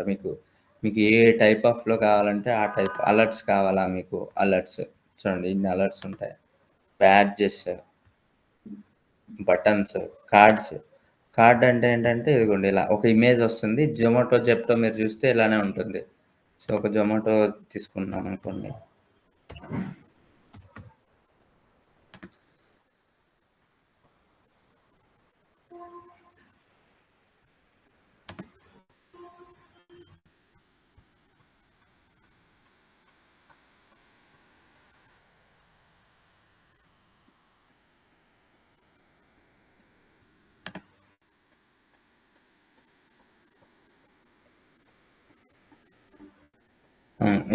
మీకు ఏ టైప్ ఆఫ్లో కావాలంటే ఆ టైప్. అలర్ట్స్ కావాలా మీకు? అలర్ట్స్ చూడండి, ఇన్ని అలర్ట్స్ ఉంటాయి. బ్యాడ్జెస్, బటన్స్, కార్డ్ అంటే ఏంటంటే ఇదిగోండి ఇలా ఒక ఇమేజ్ వస్తుంది. జొమాటో జెప్టో మీరు చూస్తే ఇలానే ఉంటుంది. సో ఒక జొమాటో తీసుకుందాం అనుకోండి.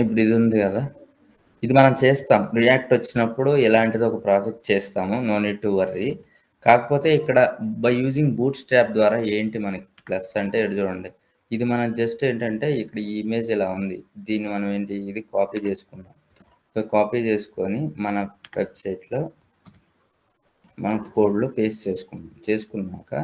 ఇప్పుడు ఇది ఉంది కదా, ఇది మనం చేస్తాం. రియాక్ట్ వచ్చినప్పుడు ఇలాంటిది ఒక ప్రాజెక్ట్ చేస్తాము. No need to worry. కాకపోతే ఇక్కడ బై యూజింగ్ బూట్ స్ట్రాప్ ద్వారా ఏంటి మనకి ప్లస్ అంటే, ఇటు చూడండి, ఇది మనం జస్ట్ ఏంటంటే ఇక్కడ ఈ ఇమేజ్ ఇలా ఉంది. దీన్ని మనం ఏంటి, ఇది కాపీ చేసుకున్నాం. సో కాపీ చేసుకొని మన వెబ్సైట్లో మన కోడ్లో పేస్ట్ చేసుకున్నాక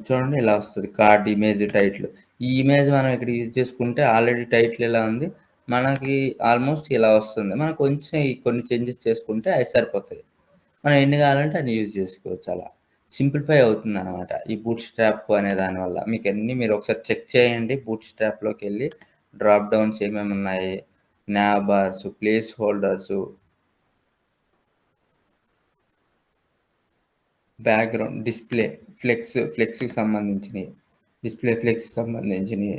చూడండి ఇలా వస్తుంది. Card image title. ఈ ఇమేజ్ మనం ఇక్కడ యూజ్ చేసుకుంటే ఆల్రెడీ టైటిల్ ఇలా ఉంది, మనకి ఆల్మోస్ట్ ఇలా వస్తుంది. మనం కొంచెం కొన్ని చేంజెస్ చేసుకుంటే అవి సరిపోతాయి. మనం ఎన్ని కావాలంటే అన్ని యూజ్ చేసుకోవచ్చు. అలా సింప్లిఫై అవుతుంది అనమాట ఈ బూట్ స్ట్రాప్ అనే దానివల్ల. మీకు అన్ని మీరు ఒకసారి చెక్ చేయండి. బూట్ స్ట్రాప్లోకి వెళ్ళి డ్రాప్ డౌన్స్ ఏమేమి ఉన్నాయి, nav bars, placeholders, background, display ఫ్లెక్స్కి సంబంధించినవి, డిస్ప్లే ఫ్లెక్స్కి సంబంధించినవి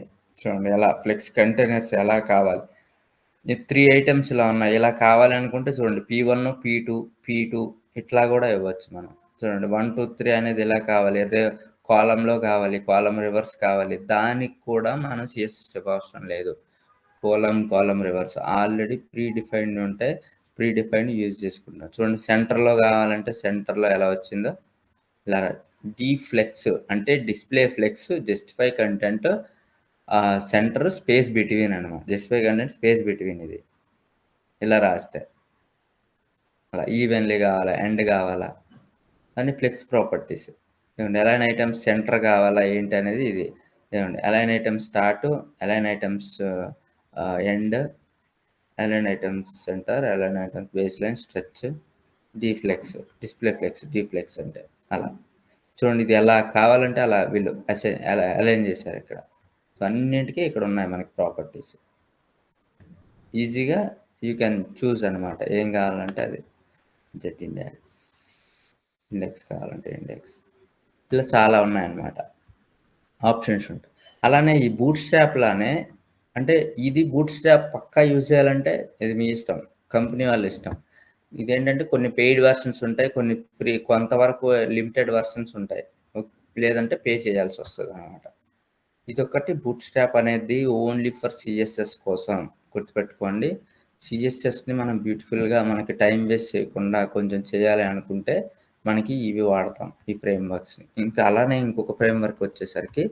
చూడండి. ఎలా ఫ్లెక్స్ కంటైనర్స్ ఎలా కావాలి, ఈ 3 ఐటమ్స్ ఇలా ఉన్నాయి. ఇలా కావాలనుకుంటే చూడండి, P1, P2 ఇట్లా కూడా ఇవ్వచ్చు మనం. చూడండి 1 2 3 అనేది ఎలా కావాలి, కాలంలో కావాలి, కాలం రివర్స్ కావాలి. దానికి కూడా మనం సిఎస్ఎస్ అవసరం లేదు. కాలం రివర్స్ ఆల్రెడీ ప్రీ డిఫైన్డ్ ఉంటే ప్రీ డిఫైన్డ్ యూజ్ చేసుకుంటాం. చూడండి, సెంటర్లో కావాలంటే సెంటర్లో ఎలా వచ్చిందో ఇలా. డీఫ్లెక్స్ అంటే display flex, justify content, center space between అనమాట. జస్టిఫై కంటెంట్ స్పేస్ బిట్వీన్, ఇది ఇలా రాస్తే అలా. ఈవెన్లీ కావాలా, ఎండ్ కావాలా అని ఫ్లెక్స్ ప్రాపర్టీస్. ఏమండి అలైన్ ఐటమ్స్ సెంటర్ కావాలా ఏంటి అనేది ఇది. ఏమండి align items start, align items end, align items center, align items baseline, stretch, d flex, display flex, d flex అంటే అలా. చూడండి, ఇది ఎలా కావాలంటే అలా వీళ్ళు అలైన్ చేశారు ఇక్కడ. సో అన్నింటికీ ఇక్కడ ఉన్నాయి మనకి ప్రాపర్టీస్. ఈజీగా యూ కెన్ చూస్ అనమాట ఏం కావాలంటే అది. జెట్ ఇండెక్స్ కావాలంటే ఇండెక్స్, ఇలా చాలా ఉన్నాయన్నమాట ఆప్షన్స్ ఉంటాయి. అలానే ఈ బూట్ స్ట్రాప్లానే, అంటే ఇది బూట్ స్ట్రాప్ పక్కా యూజ్ చేయాలంటే ఇది మీ ఇష్టం, కంపెనీ వాళ్ళ ఇష్టం. ఇదేంటంటే కొన్ని పెయిడ్ వర్షన్స్ ఉంటాయి, కొన్ని ఫ్రీ, కొంతవరకు లిమిటెడ్ వర్షన్స్ ఉంటాయి, లేదంటే పే చేయాల్సి వస్తుంది అనమాట. ఇదొకటి బూట్ స్ట్రాప్ అనేది ఓన్లీ ఫర్ సిఎస్ఎస్ కోసం గుర్తుపెట్టుకోండి. సిఎస్ఎస్ని మనం బ్యూటిఫుల్గా మనకి టైం వేస్ట్ చేయకుండా కొంచెం చేయాలి అనుకుంటే మనకి ఇవి వాడతాం, ఈ ఫ్రేమ్వర్క్స్ని. ఇంకా అలానే ఇంకొక ఫ్రేమ్వర్క్ వచ్చేసరికి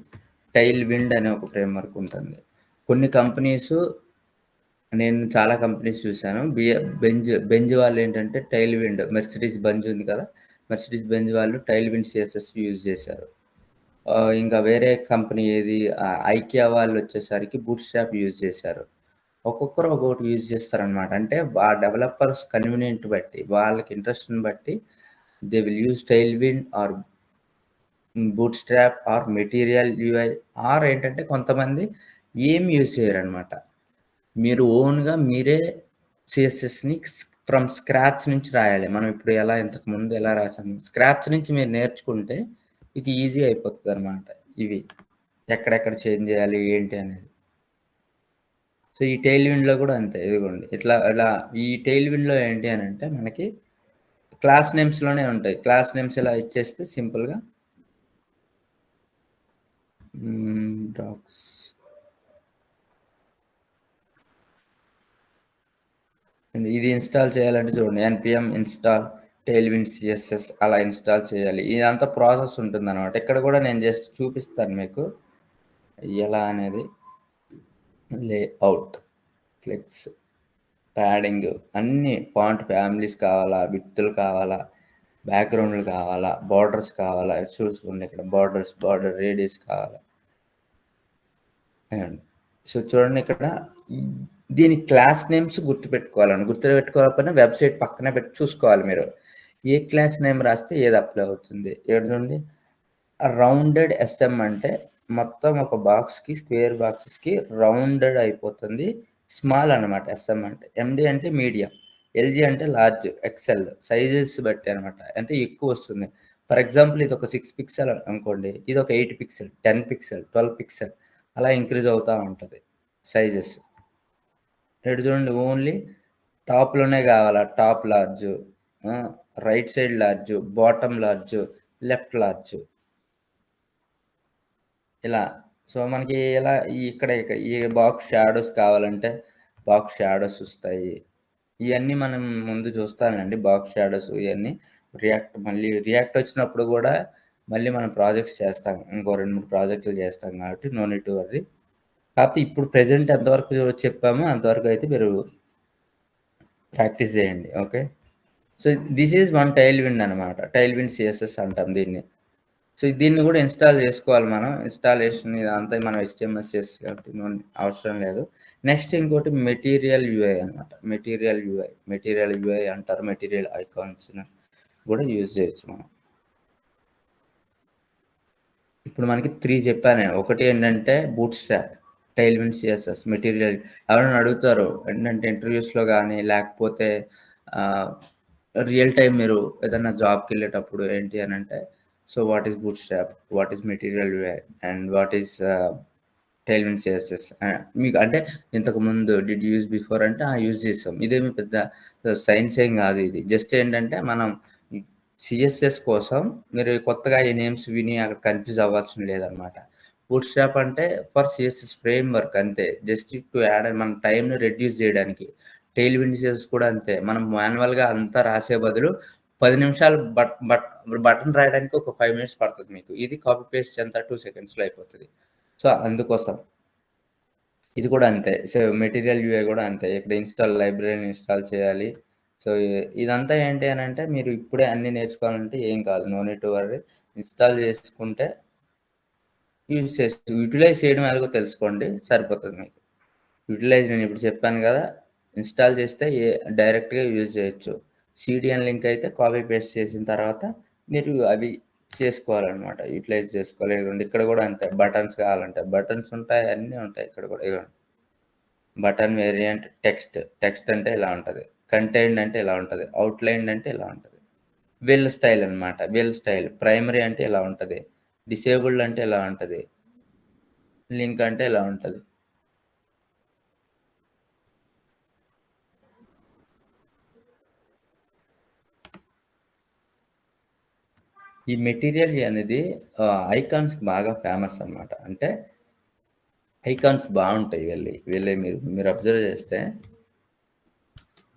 టైల్ విండ్ అనే ఒక ఫ్రేమ్వర్క్ ఉంటుంది. కొన్ని కంపెనీస్ నేను చాలా కంపెనీస్ చూశాను. బెంజ్ వాళ్ళు ఏంటంటే టైల్ విండ్ మెర్సిడీస్ బెంజ్ ఉంది కదా! మెర్సిడీస్ బెంజ్ వాళ్ళు టైల్ విండ్ సిఎస్ఎస్ యూజ్ చేశారు. ఇంకా వేరే కంపెనీ ఏది ఐకియా వాళ్ళు వచ్చేసరికి బూట్ స్ట్రాప్ యూజ్ చేశారు. ఒక్కొక్కరు ఒక్కొక్కటి యూజ్ చేస్తారనమాట. అంటే ఆ డెవలపర్స్ కన్వీనియంట్ బట్టి, వాళ్ళకి ఇంట్రెస్ట్‌ని బట్టి they will use Tailwind or Bootstrap or Material UI or ఏంటంటే కొంతమంది ఏం యూజ్ చేయరనమాట. మీరు ఓన్‌గా మీరే సిఎస్ఎస్‌ని ఫ్రమ్ స్క్రాచ్ నుంచి రాయాలి. మనం ఇప్పుడు ఇంతకుముందు ఎలా రాసాము, స్క్రాచ్ నుంచి మీరు నేర్చుకుంటే ఇది ఈజీ అయిపోతదనమాట. ఇవి ఎక్కడెక్కడ చేంజ్ చేయాలి ఏంటి అనేది. సో, ఈ టెయిల్ విండ్‌లో కూడా అంతే. ఇదిగోండి ఇలా ఈ టెయిల్ విండ్‌లో ఏంటి అనంటే మనకి క్లాస్ నేమ్స్‌లోనే ఉంటాయి. క్లాస్ నేమ్స్ ఇలా ఇచ్చేస్తే సింపుల్‌గా డాక్స్ ఇది ఇన్‌స్టాల్ చేయాలంటే చూడండి npm ఇన్‌స్టాల్ టెయిల్‌విండ్ సిఎస్ఎస్ అలా ఇన్‌స్టాల్ చేయాలి. ఇదంతా ప్రాసెస్ ఉంటుందనమాట. ఇక్కడ కూడా నేను జస్ట్ చూపిస్తాను మీకు ఎలా అనేది. లేఅవుట్, ఫ్లెక్స్, ప్యాడింగ్ అన్నీ ఫాంట్ ఫ్యామిలీస్ కావాలా, విడ్త్‌లు కావాలా, బ్యాక్‌గ్రౌండ్‌లు కావాలా, బోర్డర్స్ కావాలా, చూసుకోండి ఇక్కడ బార్డర్ రేడియస్ కావాలా. సో చూడండి ఇక్కడ దీని క్లాస్ నేమ్స్ గుర్తుపెట్టుకోవాలకపోయినా వెబ్సైట్ పక్కనే పెట్టి చూసుకోవాలి మీరు. ఏ క్లాస్ నేమ్ రాస్తే ఏది అప్లై అవుతుంది. ఇక్కడ చూడండి రౌండెడ్ ఎస్ఎం అంటే మొత్తం ఒక బాక్స్‌కి స్క్వేర్ బాక్సెస్‌కి రౌండెడ్ అయిపోతుంది. స్మాల్ అనమాట ఎస్ఎం అంటే. ఎండి అంటే మీడియం, ఎల్జీ అంటే లార్జ్, ఎక్సెల్ సైజెస్ బట్టి అనమాట. అంటే ఎక్కువ వస్తుంది. ఫర్ ఎగ్జాంపుల్ ఇది ఒక 6 పిక్సెల్ అనుకోండి. ఇది ఒక 8 పిక్సెల్, 10 పిక్సెల్, 12 పిక్సెల్ అలా ఇంక్రీజ్ అవుతా ఉంటది సైజెస్. ఇక్కడ చూడండి ఓన్లీ టాప్‌లోనే కావాలా, top large, right side large, bottom large, left large ఇలా. సో, మనకి ఇలా ఇక్కడ ఈ బాక్స్ షాడోస్ కావాలంటే బాక్స్ షాడోస్ వస్తాయి. ఇయన్నీ మనం ముందు చూస్తానండి బాక్స్ షాడోస్ ఇయన్నీ. రియాక్ట్ వచ్చినప్పుడు కూడా మళ్ళీ మనం ప్రాజెక్ట్స్ చేస్తాం. ఇంకో 2, 3 ప్రాజెక్టులు చేస్తాం కాబట్టి నో నీడ్ టు వర్రీ. కాకపోతే ఇప్పుడు ప్రెజెంట్ ఎంతవరకు చెప్పామో అంతవరకు అయితే మీరు ప్రాక్టీస్ చేయండి. Okay. So, this is one Tailwind అనమాట. టైల్ విండ్ సిఎస్ఎస్ అంటాం దీన్ని. సో, దీన్ని కూడా ఇన్‌స్టాల్ చేసుకోవాలి మనం. ఇన్‌స్టాలేషన్ ఇదంతా మనం HTML CSS కాబట్టి అవసరం లేదు. నెక్స్ట్ ఇంకోటి మెటీరియల్ యూఐ అనమాట. మెటీరియల్ యూఐ అంటారు. మెటీరియల్ ఐకాన్స్‌ని కూడా యూజ్ చేయొచ్చు మనం. ఇప్పుడు మనకి 3 చెప్పాను. ఒకటి ఏంటంటే Bootstrap, Tailwind CSS, material. ఎవరైనా అడుగుతారు ఏంటంటే ఇంటర్వ్యూస్‌లో గానీ లేకపోతే రియల్ టైమ్ మీరు ఏదైనా జాబ్‌కి వెళ్ళేటప్పుడు ఏంటి అనంటే so what is Bootstrap, what is Material UI and what is Tailwind CSS. మీకు అంటే ఇంతకుముందు డిడ్ యూజ్ బిఫోర్ అంటే యూజ్ చేసాం. ఇదేమి పెద్ద సైన్స్ ఏం కాదు ఇది. జస్ట్ ఏంటంటే మనం సిఎస్ఎస్ కోసం మీరు కొత్తగా ఈ నేమ్స్ విని అక్కడ కన్ఫ్యూజ్ అవ్వాల్సిన లేదనమాట. బూట్ స్ట్రాప్ అంటే ఫర్ సిఎస్ఎస్ ఫ్రేమ్ వర్క్ అంతే. జస్ట్ టు యాడ్ మన టైంని రెడ్యూస్ చేయడానికి. టెయిల్ విండ్ సిఎస్ఎస్ కూడా అంతే. మనం మాన్యువల్‌గా అంతా రాసే బదులు 10 నిమిషాలు బటన్ రాయడానికి ఒక 5 మినిట్స్ పడుతుంది మీకు. ఇది కాపీ పేస్ట్ ఎంత 2 సెకండ్స్‌లో అయిపోతది. సో, అందుకోసం. ఇది కూడా అంతే. సో, మెటీరియల్ యూఐ కూడా అంతే. ఇక్కడ లైబ్రరీని ఇన్‌స్టాల్ చేయాలి. సో, ఇదంతా ఏంటి అనంటే మీరు ఇప్పుడే అన్నీ నేర్చుకోవాలంటే ఏం కాదు. No need to worry. Install చేసుకుంటే యూటిలైజ్ చేయడం ఎలాగో తెలుసుకోండి సరిపోతది మీకు. నేను ఇప్పుడు చెప్పాను కదా! ఇన్‌స్టాల్ చేస్తే డైరెక్ట్‌గా యూజ్ చేయొచ్చు. సీడీఎన్ లింక్ అయితే కాపీ పేస్ట్ చేసిన తర్వాత మీరు అవి చేసుకోవాలనమాట. యూటిలైజ్ చేసుకోవాలి. ఇదిగోండి ఇక్కడ కూడా అంతే. బటన్స్ కావాలంటే బటన్స్ ఉంటాయి. అన్నీ ఉంటాయి ఇక్కడ కూడా. ఇదిగోండి. బటన్ వేరియంట్ టెక్స్ట్ అంటే ఇలా ఉంటది. కంటైన్డ్ అంటే ఇలా ఉంటది. అవుట్‌లైన్డ్ అంటే ఇలా ఉంటది. వెల్ స్టైల్ అనమాట. Well style. ప్రైమరీ అంటే ఇలా ఉంటది. డిసేబుల్డ్ అంటే ఇలా ఉంటది. లింక్ అంటే ఇలా ఉంటది. ఈ మెటీరియల్ అనేది ఐకాన్స్‌కి బాగా ఫేమస్ అనమాట. అంటే ఐకాన్స్ బావుంటాయి వీళ్ళయి మీరు అబ్జర్వ్ చేస్తే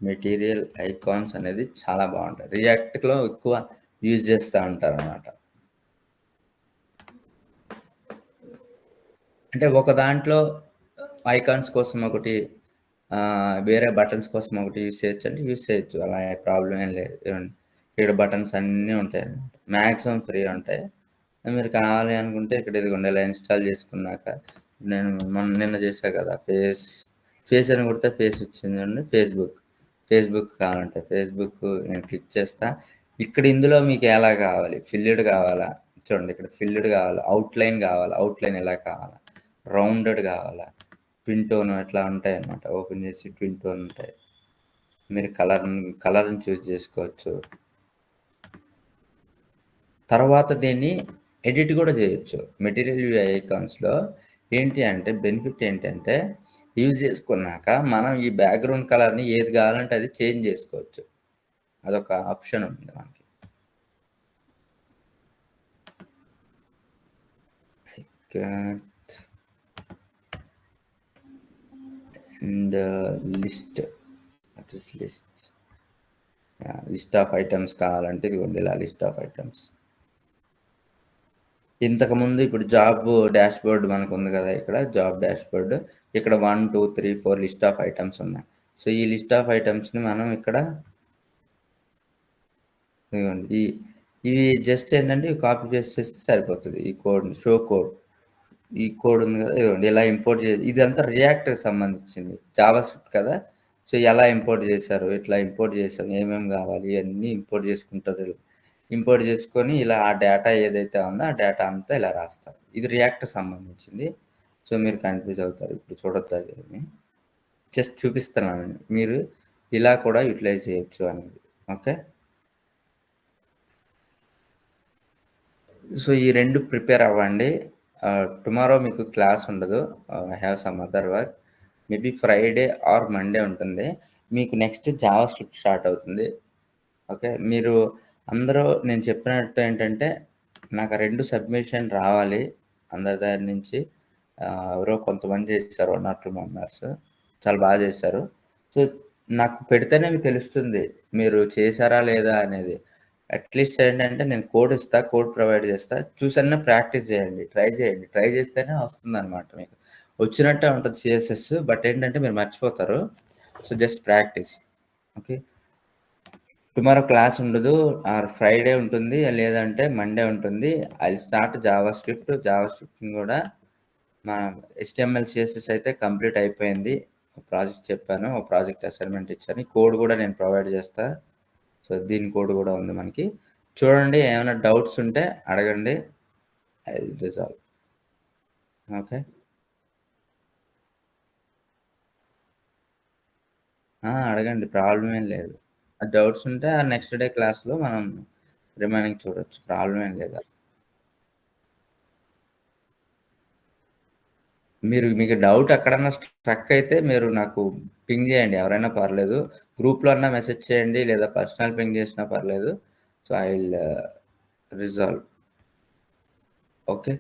మెటీరియల్ ఐకాన్స్ అనేది చాలా బావుంటాయి. రియాక్ట్‌లో ఎక్కువ యూజ్ చేస్తా ఉంటారనమాట. అంటే ఒక దాంట్లో ఐకాన్స్ కోసం ఒకటి, వేరే బటన్స్ కోసం ఒకటి యూజ్ చేయొచ్చు అంటే యూజ్ చేయొచ్చు. అలా ప్రాబ్లం ఏం లేదు. ఇక్కడ బటన్స్ అన్నీ ఉంటాయి అన్నమాట. మ్యాక్సిమం ఫ్రీ ఉంటాయి. మీరు కావాలి అనుకుంటే ఇక్కడ ఇదిగోండి ఇలా ఇన్స్టాల్ చేసుకున్నాక నేను నిన్న చేశా కదా ఫేస్ అని కొడితే ఫేస్ వచ్చిందండి. ఫేస్బుక్ కావాలంటే ఫేస్బుక్ నేను క్లిక్ చేస్తా. ఇక్కడ ఇందులో మీకు ఎలా కావాలి, ఫిల్డ్ కావాలా చూడండి, ఇక్కడ ఫిల్డ్ కావాలా, అవుట్లైన్ కావాలా, అవుట్లైన్ ఎలా కావాలా, రౌండెడ్ కావాలా, ట్విన్ టోన్ అట్లా ఉంటాయి అన్నమాట. ఓపెన్ చేసి ట్విన్ టోన్ ఉంటాయి. మీరు కలర్ని చూస్ చేసుకోవచ్చు. తర్వాత దీన్ని ఎడిట్ కూడా చేయొచ్చు. మెటీరియల్ వ్యూ ఐకాన్స్లో ఏంటి అంటే బెనిఫిట్ ఏంటంటే యూజ్ చేసుకున్నాక మనం ఈ బ్యాక్గ్రౌండ్ కలర్ని ఏది కావాలంటే అది చేంజ్ చేసుకోవచ్చు. అదొక ఆప్షన్ ఉంది మనకి. అండ్ లిస్ట్ ఆఫ్ ఐటమ్స్ కావాలంటే ఇదిగోండి ఇలా లిస్ట్ ఆఫ్ ఐటమ్స్. ఇంతకుముందు ఇప్పుడు జాబ్ డాష్ బోర్డ్ మనకు ఉంది కదా, ఇక్కడ జాబ్ డాష్ బోర్డ్, ఇక్కడ 1 2 3 4 లిస్ట్ ఆఫ్ ఐటమ్స్ ఉన్నాయి. సో ఈ లిస్ట్ ఆఫ్ ఐటమ్స్ని మనం ఇక్కడ ఇదిగోండి ఇవి జస్ట్ ఏంటంటే కాపీ చేస్తే సరిపోతుంది. ఈ కోడ్ షో కోడ్, ఈ కోడ్ ఉంది కదా, ఇదిగోండి ఇలా ఇంపోర్ట్ చేసి, ఇదంతా రియాక్ట్కి సంబంధించింది, జావా స్క్రిప్ట్ కదా. సో ఎలా ఇంపోర్ట్ చేశారు, ఇట్లా ఇంపోర్ట్ చేశారు, ఏమేమి కావాలి ఇవన్నీ ఇంపోర్ట్ చేసుకుంటారు. ఇంపోర్ట్ చేసుకొని ఇలా ఆ డేటా ఏదైతే ఉందో ఆ డేటా అంతా ఇలా రాస్తారు. ఇది రియాక్ట్ సంబంధించింది. సో మీరు కన్ఫ్యూజ్ అవుతారు. ఇప్పుడు చూడొద్దు, అది జస్ట్ చూపిస్తున్నానండి. మీరు ఇలా కూడా యూటిలైజ్ చేయొచ్చు అనేది. ఓకే, సో ఈ రెండు ప్రిపేర్ అవ్వండి. టుమారో మీకు క్లాస్ ఉండదు. I have some other work. Maybe Friday or Monday ఉంటుంది. మీకు నెక్స్ట్ జావా స్క్రిప్ట్ స్టార్ట్ అవుతుంది. ఓకే, మీరు అందరూ నేను చెప్పినట్టు ఏంటంటే నాకు 2 సబ్మిషన్ రావాలి అందరి దగ్గర నుంచి. ఎవరో కొంతమంది చేశారు, 1 or 2 మెంబర్స్ చాలా బాగా చేశారు. సో నాకు పెడితేనే మీకు తెలుస్తుంది మీరు చేశారా లేదా అనేది. అట్లీస్ట్ ఏంటంటే నేను కోడ్ ఇస్తా, కోడ్ ప్రొవైడ్ చేస్తా, చూసన్నా ప్రాక్టీస్ చేయండి, ట్రై చేస్తేనే వస్తుంది అనమాట. మీకు వచ్చినట్టే ఉంటుంది సిఎస్ఎస్, బట్ ఏంటంటే మీరు మర్చిపోతారు. So just practice. Okay, tomorrow class ఉండదు, ఆర్ ఫ్రైడే ఉంటుంది, లేదంటే మండే ఉంటుంది. ఐ స్టార్ట్ జావా స్క్రిప్ట్ కూడా మన HTML CSS అయితే కంప్లీట్ అయిపోయింది. ప్రాజెక్ట్ చెప్పాను, ప్రాజెక్ట్ అసైన్మెంట్ ఇచ్చాను, కోడ్ కూడా నేను ప్రొవైడ్ చేస్తా. సో దీని కోడ్ కూడా ఉంది మనకి. చూడండి, ఏమైనా డౌట్స్ ఉంటే అడగండి, ఐ విల్ రిజాల్వ్. ఓకే, అడగండి, ప్రాబ్లం ఏం లేదు. డౌట్స్ ఉంటే ఆ నెక్స్ట్ డే క్లాస్లో మనం రిమైనింగ్ చూడొచ్చు, ప్రాబ్లం ఏం లేదు. మీకు డౌట్ ఎక్కడన్నా స్ట్రక్ అయితే మీరు నాకు పింగ్ చేయండి, ఎవరైనా పర్లేదు. గ్రూప్లో అన్నా మెసేజ్ చేయండి, లేదా పర్సనల్ పింగ్ చేసినా పర్లేదు. So I will resolve. Okay,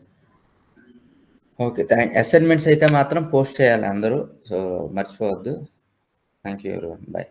assignments అయితే మాత్రం పోస్ట్ చేయాలి అందరూ. సో మర్చిపోవద్దు. Thank you everyone, bye.